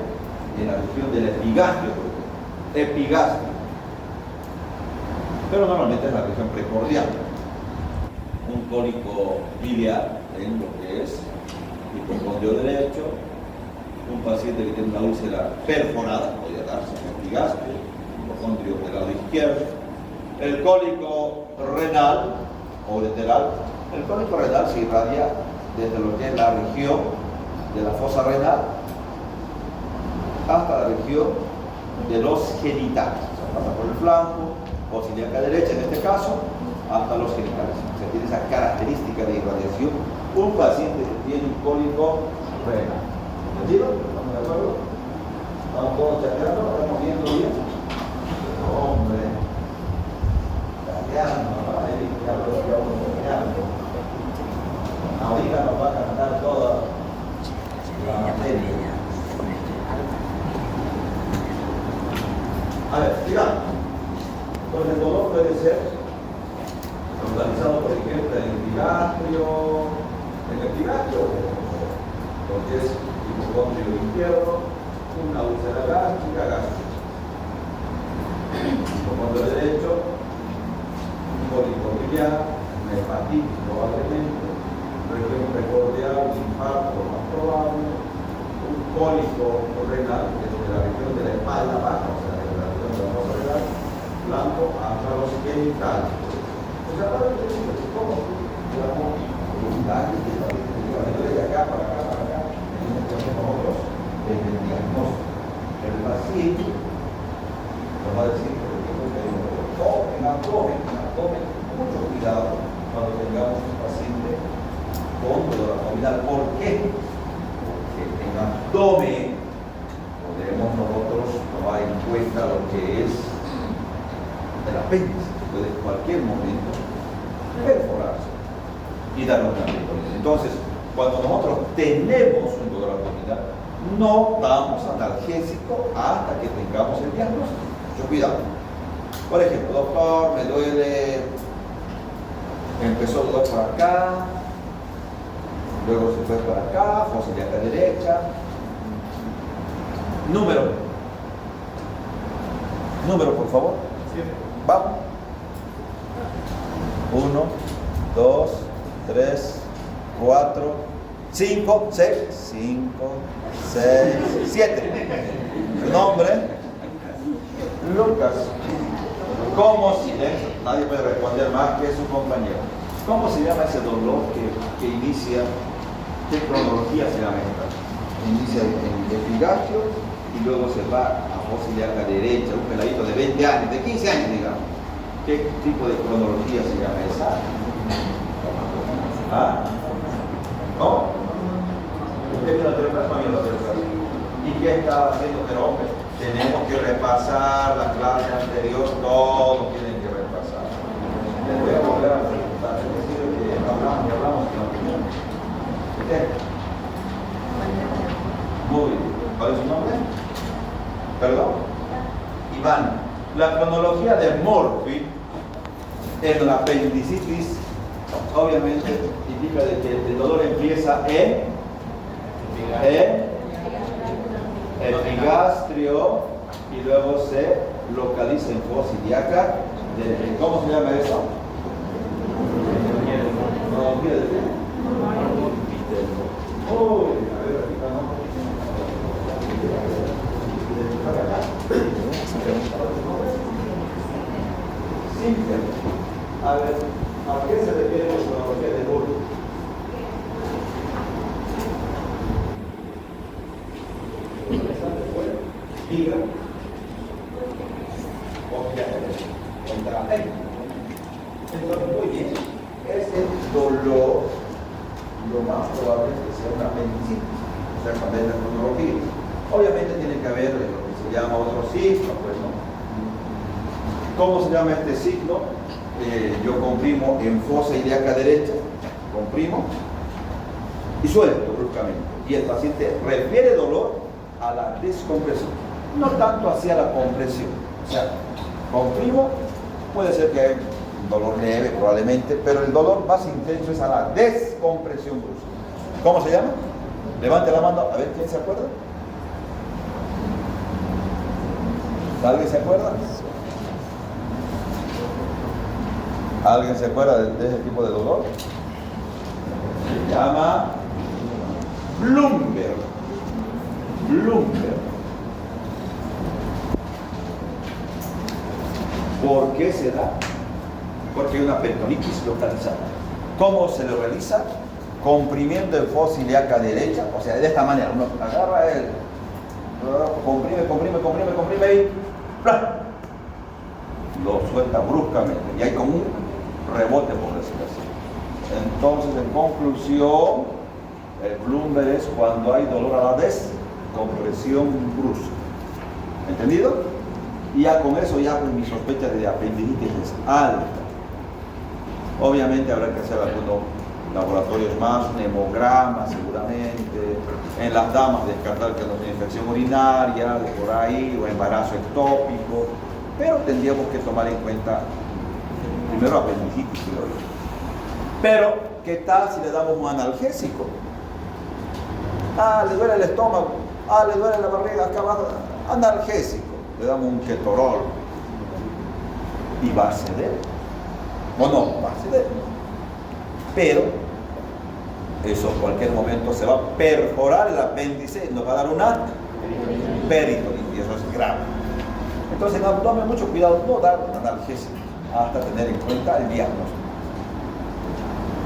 en la región del epigastrio. Epigastrio. Pero normalmente es la región precordial. Un cólico biliar en lo que es hipocondrio derecho, un paciente que tiene una úlcera perforada, podría darse un epigastrio, hipocondrio del lado izquierdo, el cólico renal o lateral. El cólico renal se irradia desde lo que es la región de la fosa renal hasta la región de los genitales. O sea, pasa por el flanco o ilíaca derecha en este caso, hasta los genitales. O sea, tiene esa característica de irradiación un paciente que tiene un cólico renal. ¿Entendido? ¿Estamos de acuerdo? ¿Estamos todos chateando? ¿Estamos viendo bien? Hombre, chateando, ahí ya lo estamos chateando. Ahorita nos va a cantar toda la materia. A ver, sigamos. Pues el dolor puede ser localizado, por ejemplo, en el epigastrio, lo que es hipocondrio izquierdo, una úlcera gástrica, hipocondrio derecho, un cólico biliar, una hepatitis probablemente, región precordial, un infarto más probable, un cólico renal desde la región de la espalda baja, o sea, desde la región de la fosa renal, blanco hasta los genitales. O sea, ¿cómo? Digamos, de acá para acá, para acá, nosotros desde el diagnóstico. El paciente nos va a decir, por ejemplo, que en abdomen, mucho cuidado cuando tengamos un paciente con dolor abdominal. ¿Por qué? Porque en abdomen podemos nosotros tomar en cuenta lo que es el apéndice, que puede en cualquier momento perforarse y darnos una perforación. Entonces, cuando nosotros tenemos un dolor abdominal, no damos analgésico hasta que tengamos el diagnóstico. Mucho cuidado. Por ejemplo, doctor, me duele, empezó el dolor por acá, luego se fue para acá, fosa ilíaca derecha, Número. Número, por favor. Vamos. 1, 2, 3, 4, 5, 6, 5, 6, 7. Su nombre, Lucas. ¿Cómo se llama? Nadie puede responder más que su compañero. ¿Cómo se llama ese dolor que inicia? ¿Qué cronología se llama esta? Inicia en epigastrio y luego se va a fosa ilíaca derecha, un peladito de 20 años, de 15 años, digamos. ¿Qué tipo de cronología se llama esa? ¿Ah? ¿No? Usted vino a tener plasma, ¿y qué estaba haciendo? Pero hombre, tenemos que repasar la clase anterior, todos tienen que repasar. Les voy a volver a preguntar, es decir, que hablamos y hablamos de la opinión. ¿Usted? Muy bien. ¿Cuál es su nombre? ¿Perdón? Iván. La cronología de Murphy en la apendicitis obviamente indica de que el dolor empieza en epigastrio y luego se localiza en fosa ilíaca. ¿Cómo se llama eso? Cronología de qué? A ver, acá no. Simple. A ver, ¿a qué se refiere la cronología de Murphy? Migra. Entonces, muy bien. Ese dolor, lo más probable es que sea una apendicitis, o sea, cuando hay la cronología. Obviamente tiene que haber lo que se llama otro signo, pues, ¿no? ¿Cómo se llama este signo? Yo comprimo en fosa ilíaca derecha, comprimo y suelto bruscamente. Y el paciente refiere dolor a la descompresión, no tanto hacia la compresión. O sea, comprimo, puede ser que haya un dolor leve probablemente, pero el dolor más intenso es a la descompresión brusca. ¿Cómo se llama? Levante la mano, a ver quién se acuerda. ¿Alguien se acuerda? ¿Alguien se acuerda de ese tipo de dolor? Se llama Blumberg. Blumberg. ¿Por qué se da? Porque hay una peritonitis localizada. ¿Cómo se le realiza? Comprimiendo en fosa ilíaca derecha, o sea, de esta manera. Uno agarra el comprime y ¡plá! Lo suelta bruscamente y hay como un rebote, por decirlo así. Entonces, en conclusión, el Blumberg es cuando hay dolor a la descompresión brusca. ¿Entendido? Y ya con eso ya mi sospecha de apendicitis es alta. Obviamente habrá que hacer algunos laboratorios más, un hemograma seguramente, en las damas descartar que no tiene infección urinaria, de por ahí, o embarazo ectópico, pero tendríamos que tomar en cuenta primero apendicitis, creo yo. Pero, ¿qué tal si le damos un analgésico? Le duele el estómago, le duele la barriga, acá abajo, analgésico, le damos un ketorol y va a ceder, o no, va a ceder. Pero eso en cualquier momento se va a perforar el apéndice y nos va a dar una peritonitis, y eso es grave. Entonces, no, tomen mucho cuidado, no dar un analgésico hasta tener en cuenta el diagnóstico.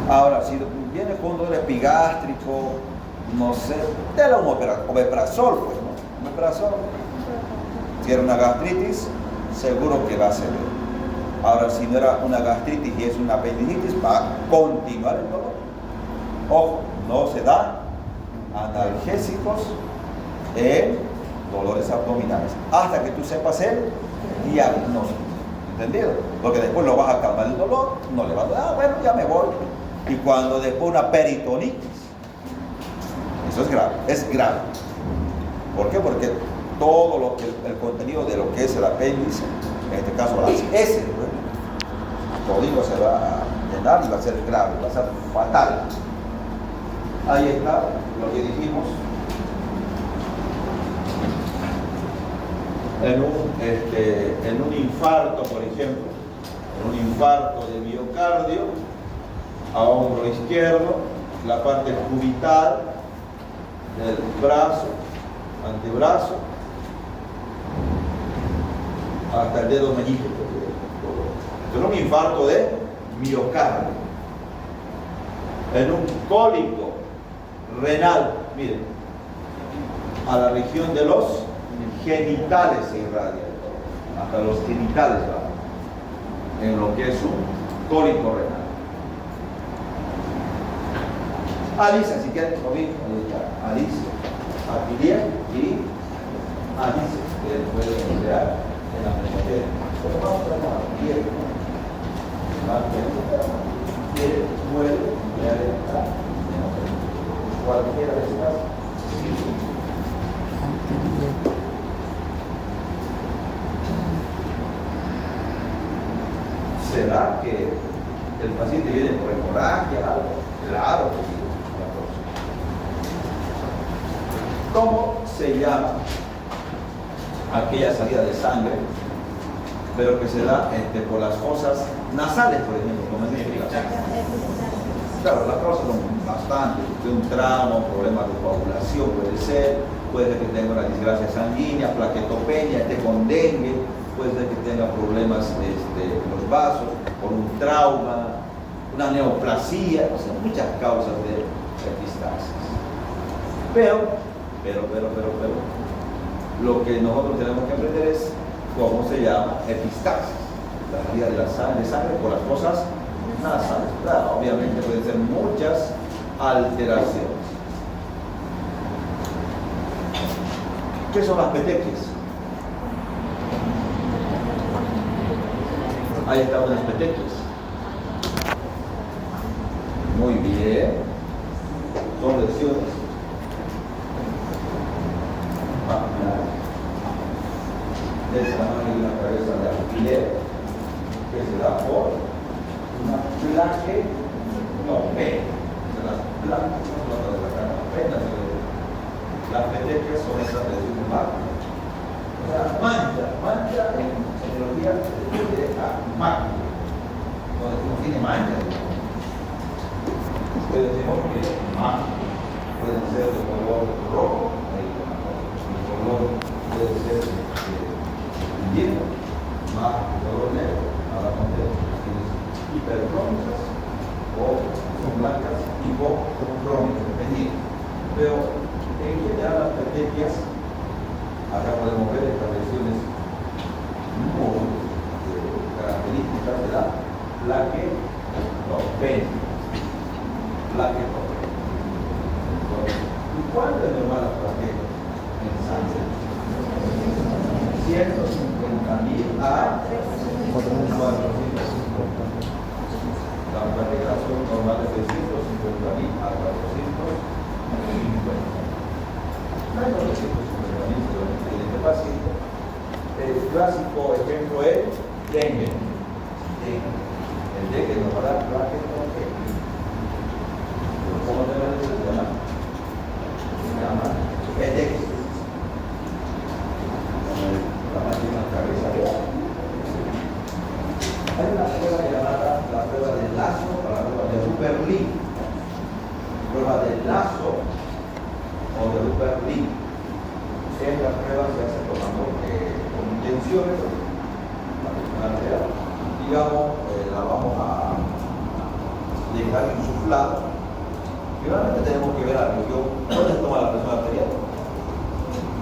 Ahora, si viene con un dolor epigástrico, no sé, déle un omeprazol, pues, ¿no? Omeprazol. Si era una gastritis, seguro que va a ceder. Ahora, si no era una gastritis y es una apendicitis, va a continuar el dolor. Ojo, no se da analgésicos en dolores abdominales hasta que tú sepas el diagnóstico. ¿Entendido? Porque después lo vas a calmar el dolor, no le vas a dar, bueno, ya me voy. Y cuando después una peritonitis, eso es grave, es grave. ¿Por qué? Porque todo lo que el contenido de lo que es el apéndice, en este caso las heces, todito se va a llenar y va a ser grave, va a ser fatal. Ahí está lo que dijimos. en un infarto, por ejemplo, en un infarto de miocardio, a hombro izquierdo, la parte cubital del brazo, antebrazo, hasta el dedo meñique. Es un infarto de miocardio. En un cólico renal, miren, a la región de los genitales se irradia, hasta los genitales va, en lo que es un cólico renal. Alicia, si quieren, Alicia, Aquilia y Alicia, que pueden emplear en la memoria. Pero vamos a llamar bien, más bien, puede emplear en cualquiera de estas circunstancias. ¿Será que el paciente viene por hemorragia o algo? Claro que sí. ¿Cómo se llama aquella salida de sangre, pero que se da por las fosas nasales, por ejemplo, como es Claro, las causas son bastantes, de un trauma, un problema de coagulación puede ser que tenga una disgracia sanguínea, plaquetopenia, esté con dengue, puede ser que tenga problemas en los vasos, por un trauma, una neoplasia, o sea, muchas causas de epistaxis. Pero, lo que nosotros tenemos que aprender es cómo se llama epistaxis, la salida de la sangre por las fosas nasales. Claro, obviamente pueden ser muchas alteraciones. ¿Qué son las petequias? Ahí están las petequias. Muy bien. Son lesiones del tamaño de una cabeza de alfiler que se da por una plaquetopenia. Las placas son las de la cara, apenas las petequias son esas lesiones macro. O sea, mancha en etiología de macro, donde no tiene mancha. Ustedes decimos que macro pueden ser de color rojo, el color puede ser invierno, más de color negro, hablamos de hipercrónicas o son blancas hipocrónicas, dependiendo. Pero en general las petequias, acá podemos ver estas lesiones muy características de la plaquetopenia. ¿Y cuánto es normal la plaqueta en sangre? 150.000 a 450. Las plaquetas son normales de 150.000 a 450. Menos de 150.000 en este paciente. El clásico ejemplo es dengue. El dengue nos va a dar plaquetopenia. ¿Cómo se llama? Se llama petequias. La máxima cabeza de agua. Hay una prueba llamada la prueba de lazo, o la prueba de Rupert Lee. Prueba de lazo o de Rupert Lee. Esta prueba se hace tomando con intenciones, la presión arterial. Digamos, la vamos a dejar insuflada. Y realmente tenemos que ver la región. ¿Dónde toma la presión arterial?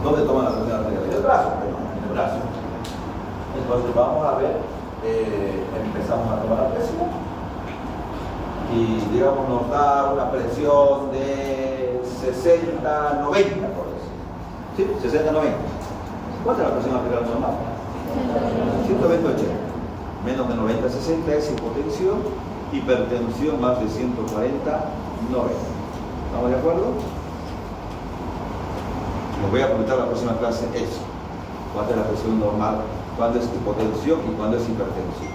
¿Dónde toma la presión arterial? En el brazo. En el brazo. Entonces vamos a ver, empezamos a tomar la presión y digamos nos da una presión de 60-90 por decir. ¿Sí? 60-90. ¿Cuánto es la presión arterial normal? 120-80. Menos de 90-60 es hipotensión, hipertensión más de 140-90. ¿Estamos de acuerdo? Les voy a preguntar la próxima clase eso. ¿Cuánto es la presión normal? ¿Cuándo es hipotensión y cuándo es hipertensión?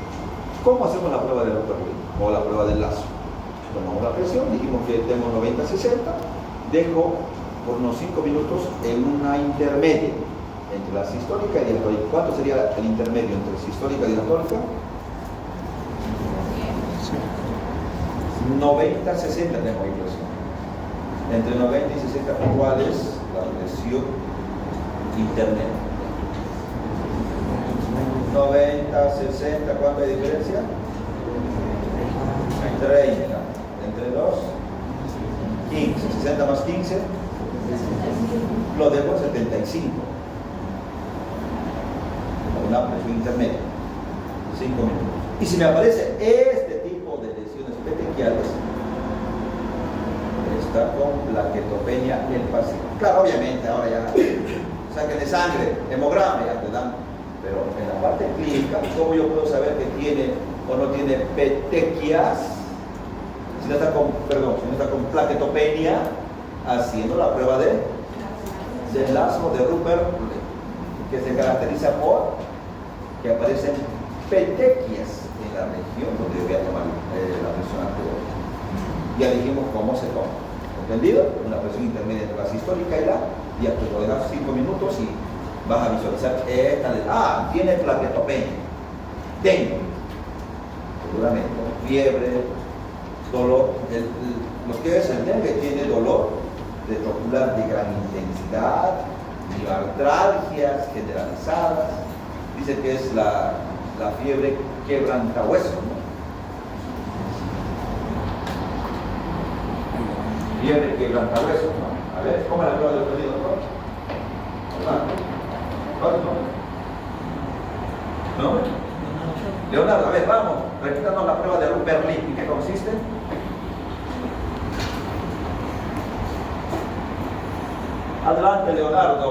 ¿Cómo hacemos la prueba de Rupert Lee o la prueba del lazo? Tomamos la presión, dijimos que tengo 90-60, dejo por unos 5 minutos en una intermedia. entre la sistólica y diastólica. ¿Cuánto sería el intermedio entre sistólica y diastólica? 90-60 tengo ahí presión. Entre 90 y 60, ¿cuál es la presión intermedia? 90-60, ¿cuánto hay diferencia? 30. Entre 2, 15. 60 más 15, lo dejo en 75. Una presión intermedia. 5 minutos. Y si me aparece este tipo de lesiones petequiales, está con plaquetopenia el paciente. Claro, obviamente, ahora ya saquen de sangre, hemograma, ya te dan. Pero en la parte clínica, ¿cómo yo puedo saber que tiene o no tiene petequias? Si no está con plaquetopenia, haciendo la prueba de lazo de Rupert, que se caracteriza por que aparecen petequias en la región donde voy a tomar la presión arterial. Ya dijimos cómo se toma. ¿Entendido? Una presión intermedia entre la sistólica y la diastólica. Lo dejas 5 minutos y vas a visualizar esta. Tiene plaquetopenia. Dengue. Seguramente. Fiebre, dolor. Lo que es el dengue tiene dolor retrocular de gran intensidad, miartralgias generalizadas. Dice que es la fiebre quebrantahuesos, ¿no? Fiebre quebrantahuesos, ¿no? A ver, ¿cómo es la prueba del pedido, doctor? ¿No? Leonardo, a ver, vamos, repitamos la prueba de Rupert. ¿En qué consiste? Adelante, Leonardo.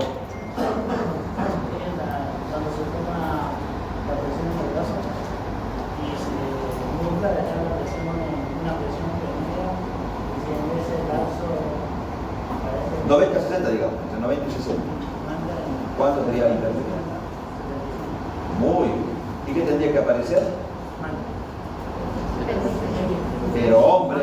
Cuando se toma la presión en el brazo y se nunca dejar la presión en una presión intermedia, y si en ese lapso aparece 90-60, digamos, entre 90 y 60. manda en ¿Cuánto sería la intermedia? Muy bien. ¿Y qué tendría que aparecer? Pero hombre,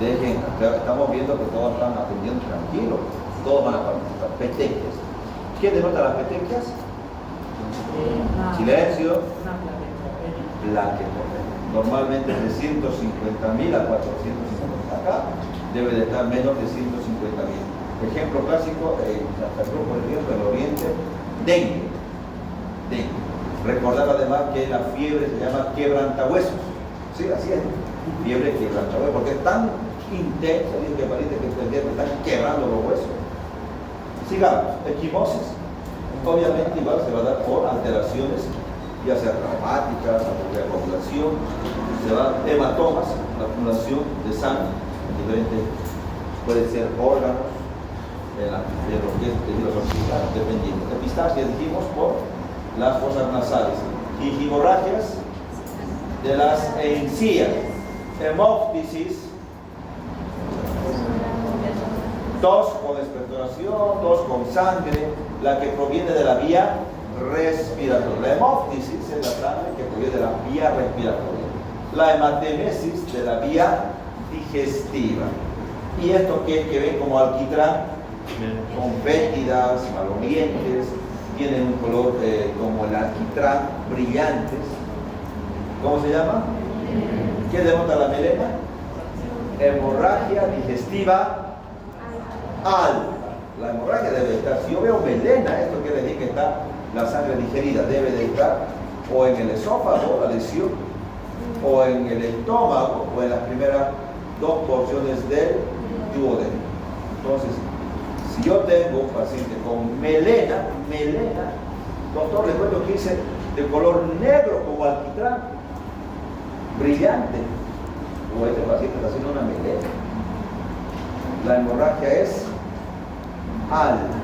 dejen, estamos viendo que todos están atendiendo tranquilos, todos van a participar. Petequias. ¿Qué denota las petequias? Silencio. Plaquetopenia. Normalmente de 150.000 a 450. Acá debe de estar menos de 150.000. Ejemplo clásico, en Santa Cruz, por ejemplo, en el Oriente, dengue. Recordar además que la fiebre se llama quebrantahuesos. Sí, así es. Fiebre quebrantahuesos, porque es tan intensa, dice que parece que están quebrando los huesos. Sigamos. Equimosis. Obviamente igual se va a dar por alteraciones, ya sea traumáticas, de acumulación, se va a dar hematomas, la acumulación de sangre en diferentes, puede ser órganos, de lo que es tejidos articulares, dependiendo. Epistaxia dijimos por las fosas nasales, y hemorragias de las encías, hemóptisis, tos con expectoración, tos con sangre, la que proviene de la vía respiratoria. La hemóptisis es la sangre que proviene de la vía respiratoria. La hematemesis de la vía digestiva. Y esto que ven como alquitrán, con fétidas, malolientes, tienen un color como el alquitrán, brillantes. ¿Cómo se llama? ¿Qué denota la melena? Hemorragia digestiva alta. La hemorragia debe estar, si yo veo melena, esto quiere decir que está la sangre digerida, debe de estar o en el esófago, la lesión, o en el estómago, o en las primeras 2 porciones del duodeno. Entonces, si yo tengo un paciente con melena, doctor, le cuento que dice de color negro como alquitrán, brillante, o este paciente está haciendo una melena. La hemorragia es alta.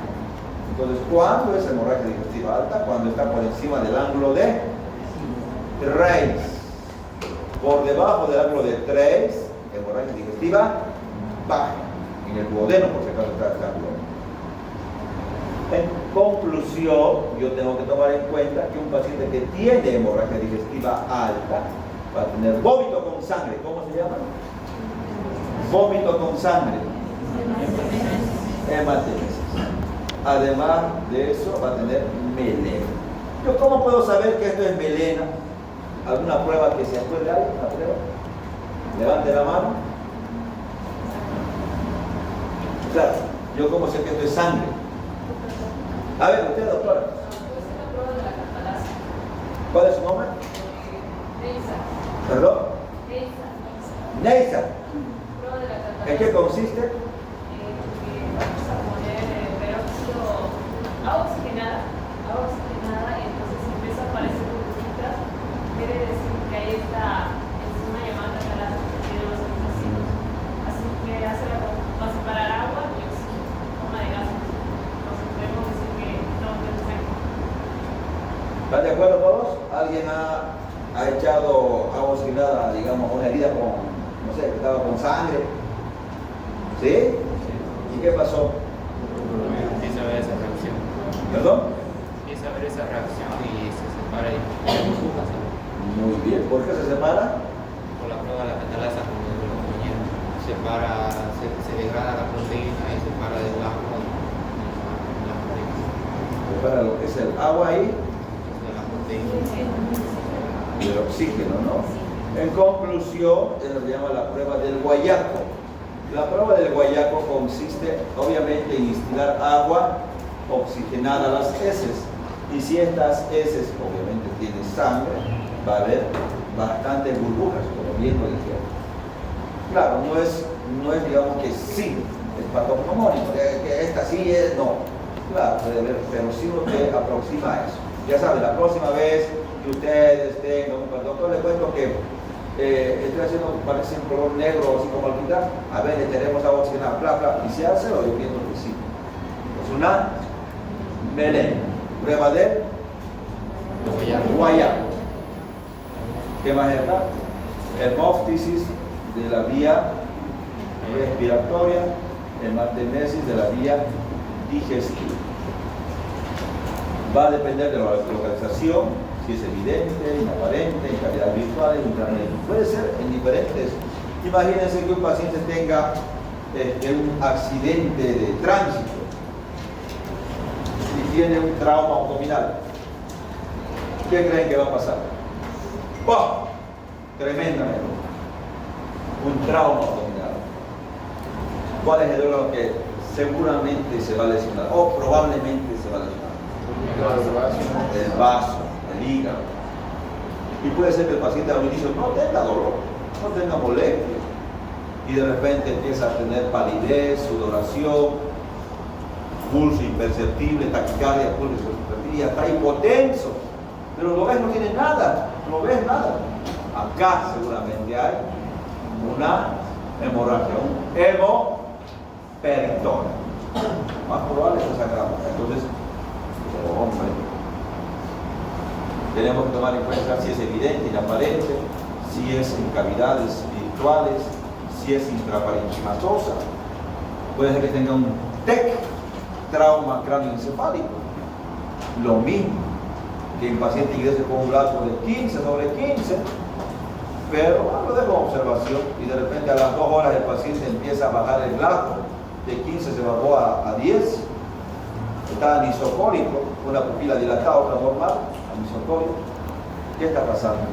Entonces, ¿cuándo es hemorragia digestiva alta? Cuando está por encima del ángulo de 3. Por debajo del ángulo de 3, hemorragia digestiva baja. En el duodeno, por si acaso está el ángulo. En conclusión, yo tengo que tomar en cuenta que un paciente que tiene hemorragia digestiva alta va a tener vómito con sangre. ¿Cómo se llama? Vómito con sangre. Hematemesis. Además de eso, va a tener melena. ¿Yo cómo puedo saber que esto es melena? ¿Alguna prueba que se acuerde? ¿Hay una prueba? Levante la mano. Claro, ¿yo cómo sé que esto es sangre? A ver, usted, doctora. ¿Cuál es su nombre? ¿Perdón? Neisa. ¿En qué consiste? Vamos a poner peróxido, agua oxigenada, y entonces si empieza a aparecer burbujitas, quiere decir que ahí está enzima llamada catalasa que tiene los aminoácidos. Así que hace va a separar agua y oxígeno, forma de gases. Entonces podemos decir que estamos en sangre. ¿Están de acuerdo todos? ¿Alguien ha echado agua oxigenada, digamos, a una herida con, no sé, que estaba con sangre? ¿Sí? ¿Y qué pasó? Empieza a ver esa reacción. ¿Perdón? Empieza a ver esa reacción y se separa y burbujas. Muy bien. ¿Por qué se separa? Por la prueba de la catalasa, como dijo la compañera. Se degrada la proteína y separa del agua la proteína. Separa lo que es el agua ahí De la proteína. y el oxígeno, ¿no? En conclusión, se llama la prueba del guayaco. La prueba del guayaco consiste, obviamente, en instilar agua oxigenada a las heces. Y si estas heces, obviamente, tienen sangre, va a haber bastantes burbujas, como bien lo dijeron. Claro, no es digamos que sí, es patognomónico, que esta sí es, no. Claro, puede haber, pero sí usted aproxima a eso. Ya saben, la próxima vez que ustedes tengan un doctor, les cuento que estoy haciendo, parece un color negro, así como al quitar, a ver, le tenemos agua oxigenada, bla, bla, y se hace, o yo pienso que sí. Es una melena, prueba de guayaco. ¿Qué más está? Hemóftisis de la vía respiratoria, hematemesis de la vía digestiva. Va a depender de la localización, si es evidente, inaparente, en calidad virtual, intranética. Puede ser en diferentes. Imagínense que un paciente tenga un accidente de tránsito y tiene un trauma abdominal. ¿Qué creen que va a pasar? ¡Pah! Tremendamente. Un trauma abdominal. ¿Cuál es el órgano que seguramente se va a lesionar o probablemente se va a lesionar? El vaso, el hígado. Y puede ser que el paciente al inicio no tenga dolor, no tenga molestia, y de repente empieza a tener palidez, sudoración, pulso imperceptible, taquicardia, pulso imperceptible, y hasta hipotenso. Pero lo ves, no tiene nada, no ves nada. Acá seguramente hay una hemorragia, un hemoperitoneo. Más probable es que sacamos. Entonces, hombre, tenemos que tomar en cuenta si es evidente, inaparente, si es en cavidades virtuales, si es intraparenquimatosa. Puede ser que tenga un TEC, trauma cráneoencefálico. Lo mismo que en paciente ingrese con un blasco de 15 sobre 15, pero lo dejo en observación y de repente a las 2 horas el paciente empieza a bajar el blasco, de 15 se bajó a 10, está anisocórico, una pupila dilatada, otra normal, anisocórico. ¿Qué está pasando?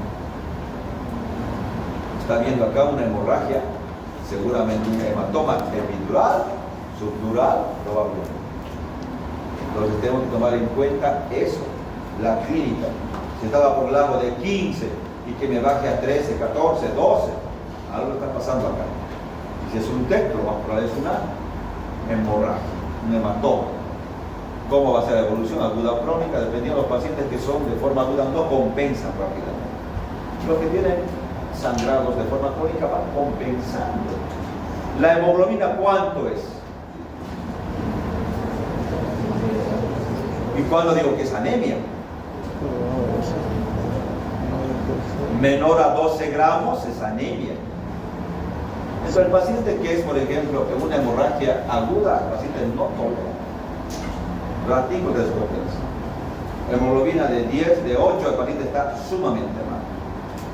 Está viendo acá una hemorragia, seguramente un hematoma epidural, subdural, probablemente. Entonces tenemos que tomar en cuenta eso, la clínica. Si estaba por largo de 15 y que me baje a 13, 14, 12, algo está pasando acá. Y si es un TEC, lo más probable es una hemorragia, un hematoma. ¿Cómo va a ser la evolución aguda o crónica? Dependiendo de los pacientes que son de forma aguda, no compensan rápidamente. Los que tienen sangrados de forma crónica van compensando. La hemoglobina, ¿cuánto es? ¿Y cuándo digo que es anemia? Menor a 12 gramos es anemia. Entonces el paciente que es, por ejemplo, en una hemorragia aguda, el paciente no tolera. Ratico de descompensa. Hemoglobina de 10, de 8, el paciente está sumamente mal.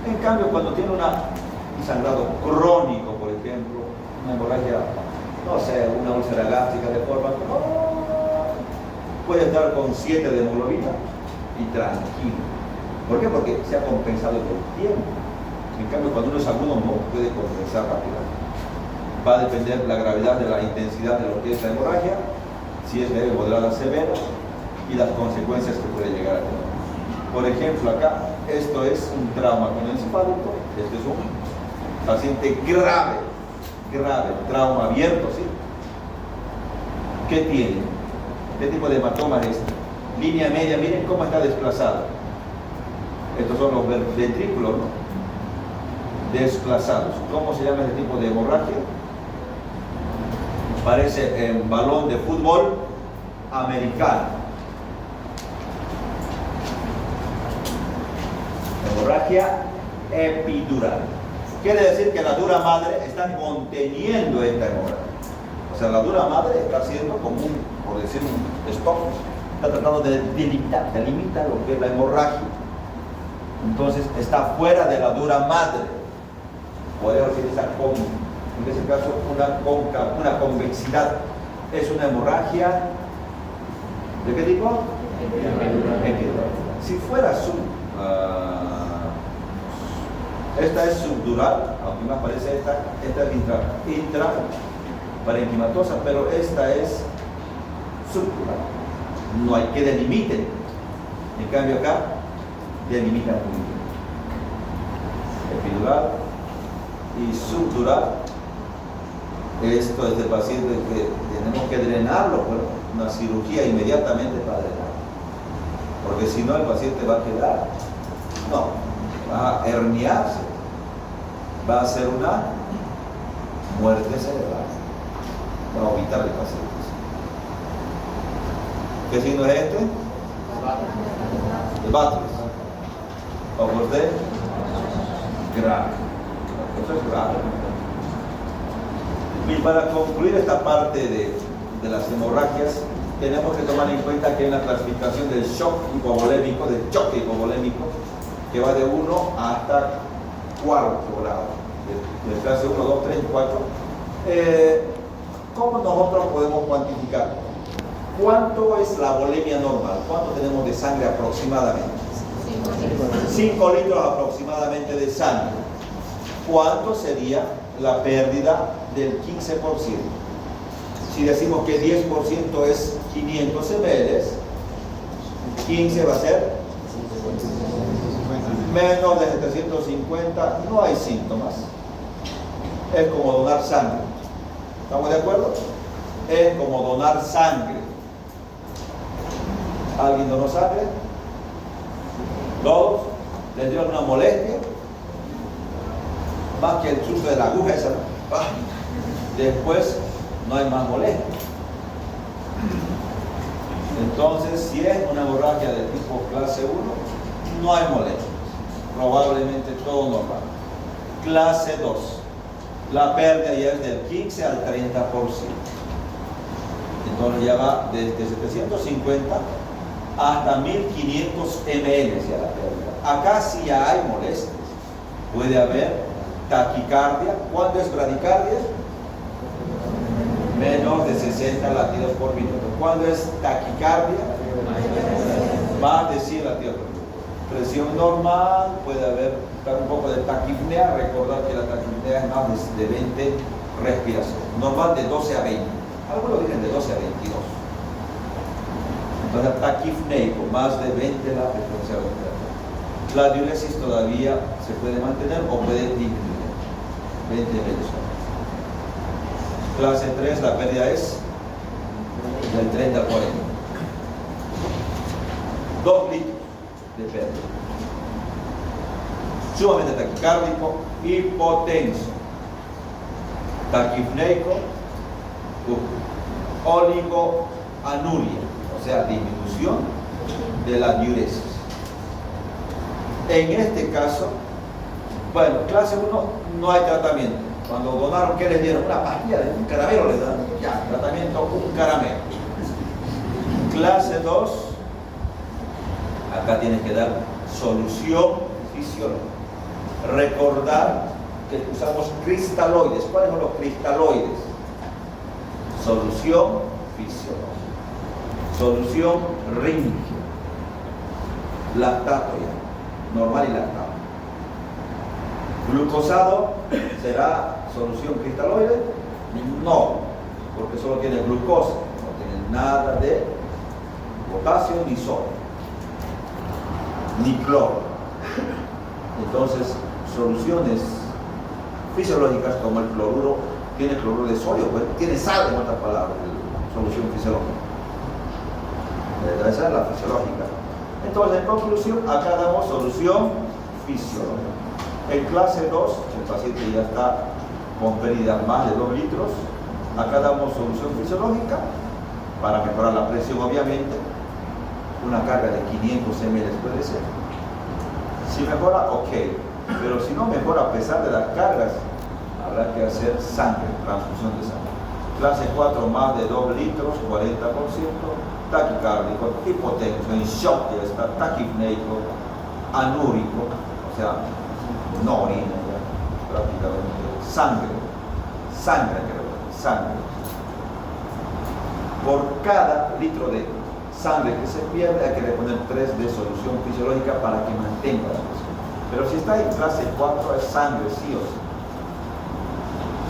En cambio, cuando tiene un sangrado crónico, por ejemplo, una hemorragia, no sé, una úlcera gástrica de forma, puede estar con 7 de hemoglobina y tranquilo. ¿Por qué? Porque se ha compensado con el tiempo. En cambio, cuando uno es agudo no puede compensar rápidamente. Va a depender la gravedad de la intensidad de lo que es la hemorragia, si es leve, moderada, severa, y las consecuencias que puede llegar a tener. Por ejemplo, acá, esto es un trauma encefálico, este es un paciente grave, trauma abierto, ¿sí? ¿Qué tiene? ¿Qué tipo de hematoma es este? Línea media, miren cómo está desplazado. Estos son los ventrículos, ¿no? Desplazados. ¿Cómo se llama este tipo de hemorragia? Parece un balón de fútbol americano. Hemorragia epidural. Quiere decir que la dura madre está conteniendo esta hemorragia. O sea, la dura madre está haciendo como un, por decir, un stop. Está tratando de delimitar lo que es la hemorragia. Entonces está fuera de la dura madre. Podemos decir en ese caso una convexidad. Es una hemorragia ¿de qué tipo? Epidural. Si fuera esta es subdural, aunque me parece esta es intraparenquimatosa, pero esta es subdural. No hay que delimiten. En cambio acá delimitan muy bien. Epidural y subdural. Esto es de paciente que tenemos que drenarlo, bueno, una cirugía inmediatamente para drenarlo. Porque si no el paciente va a quedar, va a herniarse, va a ser una muerte cerebral, va a vomitar el paciente. ¿Qué signo es este? De Batres. ¿O por usted? Grave. Eso es grave. Y para concluir esta parte de las hemorragias, tenemos que tomar en cuenta que hay una clasificación del shock hipovolémico, del choque hipovolémico, que va de 1 hasta 4 grado, de clase 1, 2, 3 y 4. ¿Cómo nosotros podemos cuantificar? ¿Cuánto es la volemia normal? ¿Cuánto tenemos de sangre aproximadamente? 5 litros aproximadamente de sangre. ¿Cuánto sería la pérdida del 15%? Si decimos que 10% es 500 ml, 15 va a ser menos de 750, no hay síntomas. Es como donar sangre. ¿Estamos de acuerdo? Es como donar sangre. ¿Alguien donó sangre? ¿Todos? ¿Tendrían una molestia? Más que el susto de la aguja esa, ¿no? Después no hay más molestia. Entonces, si es una hemorragia de tipo clase 1, no hay molestia. Probablemente todo normal. Clase 2, la pérdida ya es del 15 al 30%. Entonces ya va desde 750 hasta 1500 ml ya la pérdida. Acá sí ya hay molestias. Puede haber taquicardia. ¿Cuándo es bradicardia? Menos de 60 latidos por minuto. ¿Cuándo es taquicardia? Más de 100 latidos por minuto. Presión normal, puede haber un poco de taquipnea. Recordar que la taquipnea es más de 20 respiraciones. Normal de 12 a 20. Algunos dicen de 12 a 22. Entonces, taquipneico, más de 20 la frecuencia respiratoria. La diuresis todavía se puede mantener o puede disminuir. 20 metros. Clase 3, la pérdida es del 30 al 40. 2 litros de pérdida. Sumamente taquicárdico, hipotenso, taquipneico, oligoanuria, o sea, disminución de la diuresis. En este caso, bueno, clase 1 no hay tratamiento. Cuando donaron, ¿qué les dieron? Una pastilla, un caramelo les dan. Ya, tratamiento, un caramelo. Clase 2, acá tienes que dar solución fisiológica. Recordar que usamos cristaloides. ¿Cuáles son los cristaloides? Solución fisiológica. Solución rígido. Lactato ya. Normal y lactato. Glucosado será solución cristaloide. No, porque solo tiene glucosa. No tiene nada de potasio ni sodio. Ni cloro. Entonces, soluciones fisiológicas como el cloruro, tiene cloruro de sodio, pues tiene sal, en otras palabras, solución fisiológica. Esa es la fisiológica. Entonces, en conclusión, acá damos solución fisiológica. En clase 2, el paciente ya está con pérdida más de 2 litros. Acá damos solución fisiológica para mejorar la presión, obviamente. Una carga de 500 ml puede ser. Si mejora, ok. Pero si no mejora a pesar de las cargas, habrá que hacer sangre, transfusión de sangre. Clase 4, más de 2 litros, 40%, taquicárdico, hipotenso, en shock ya está, taquipneico, anúrico, o sea, no orina ya, prácticamente, sangre, sangre. Por cada litro de sangre que se pierde hay que reponer 3 de solución fisiológica para que mantenga la presión. Pero si está en clase 4 es sangre, sí o sí.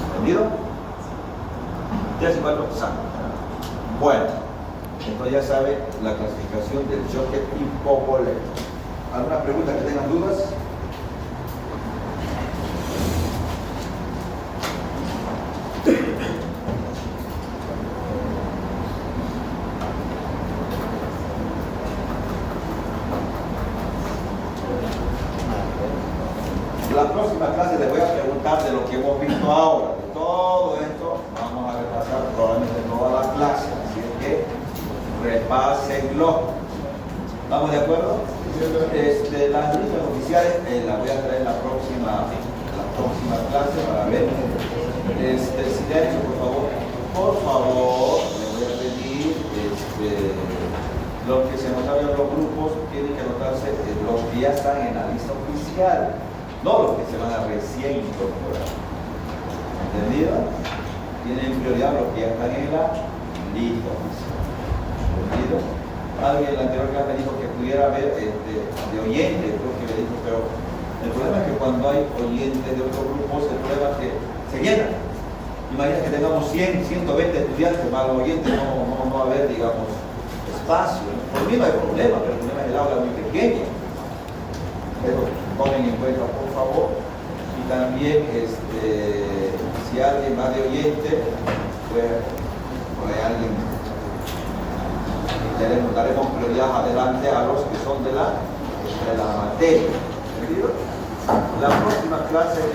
¿Entendido? Clase 4, sangre. Bueno, entonces ya sabe la clasificación del choque hipovolémico. ¿Alguna pregunta que tengan dudas? La próxima clase les voy a preguntar de lo que hemos visto ahora. De todo esto vamos a repasar probablemente toda la clase. Así es que repásenlo. ¿Estamos de acuerdo? Las listas oficiales las voy a traer en la próxima clase para ver. Silencio, por favor, les voy a pedir los que se anotaron en los grupos tienen que anotarse los que ya están en la lista oficial. No los que se van a recién incorporar. ¿Entendido? Tienen prioridad los que ya están en la lista oficial. ¿Entendido? Alguien en la anterior clase me dijo que pudiera haber de oyentes, creo que me dijo, pero el problema es que cuando hay oyentes de otros grupos, el problema es que se llenan. Imagina que tengamos 100, 120 estudiantes más los oyentes, no va a haber, digamos, espacio. Por mí no hay problema, pero el problema es el aula muy pequeña. Pero tomen en cuenta, por favor. Y también, si alguien va de oyente, pues por ahí alguien, daremos prioridad adelante a los que son de la materia. ¿Entendido? La próxima clase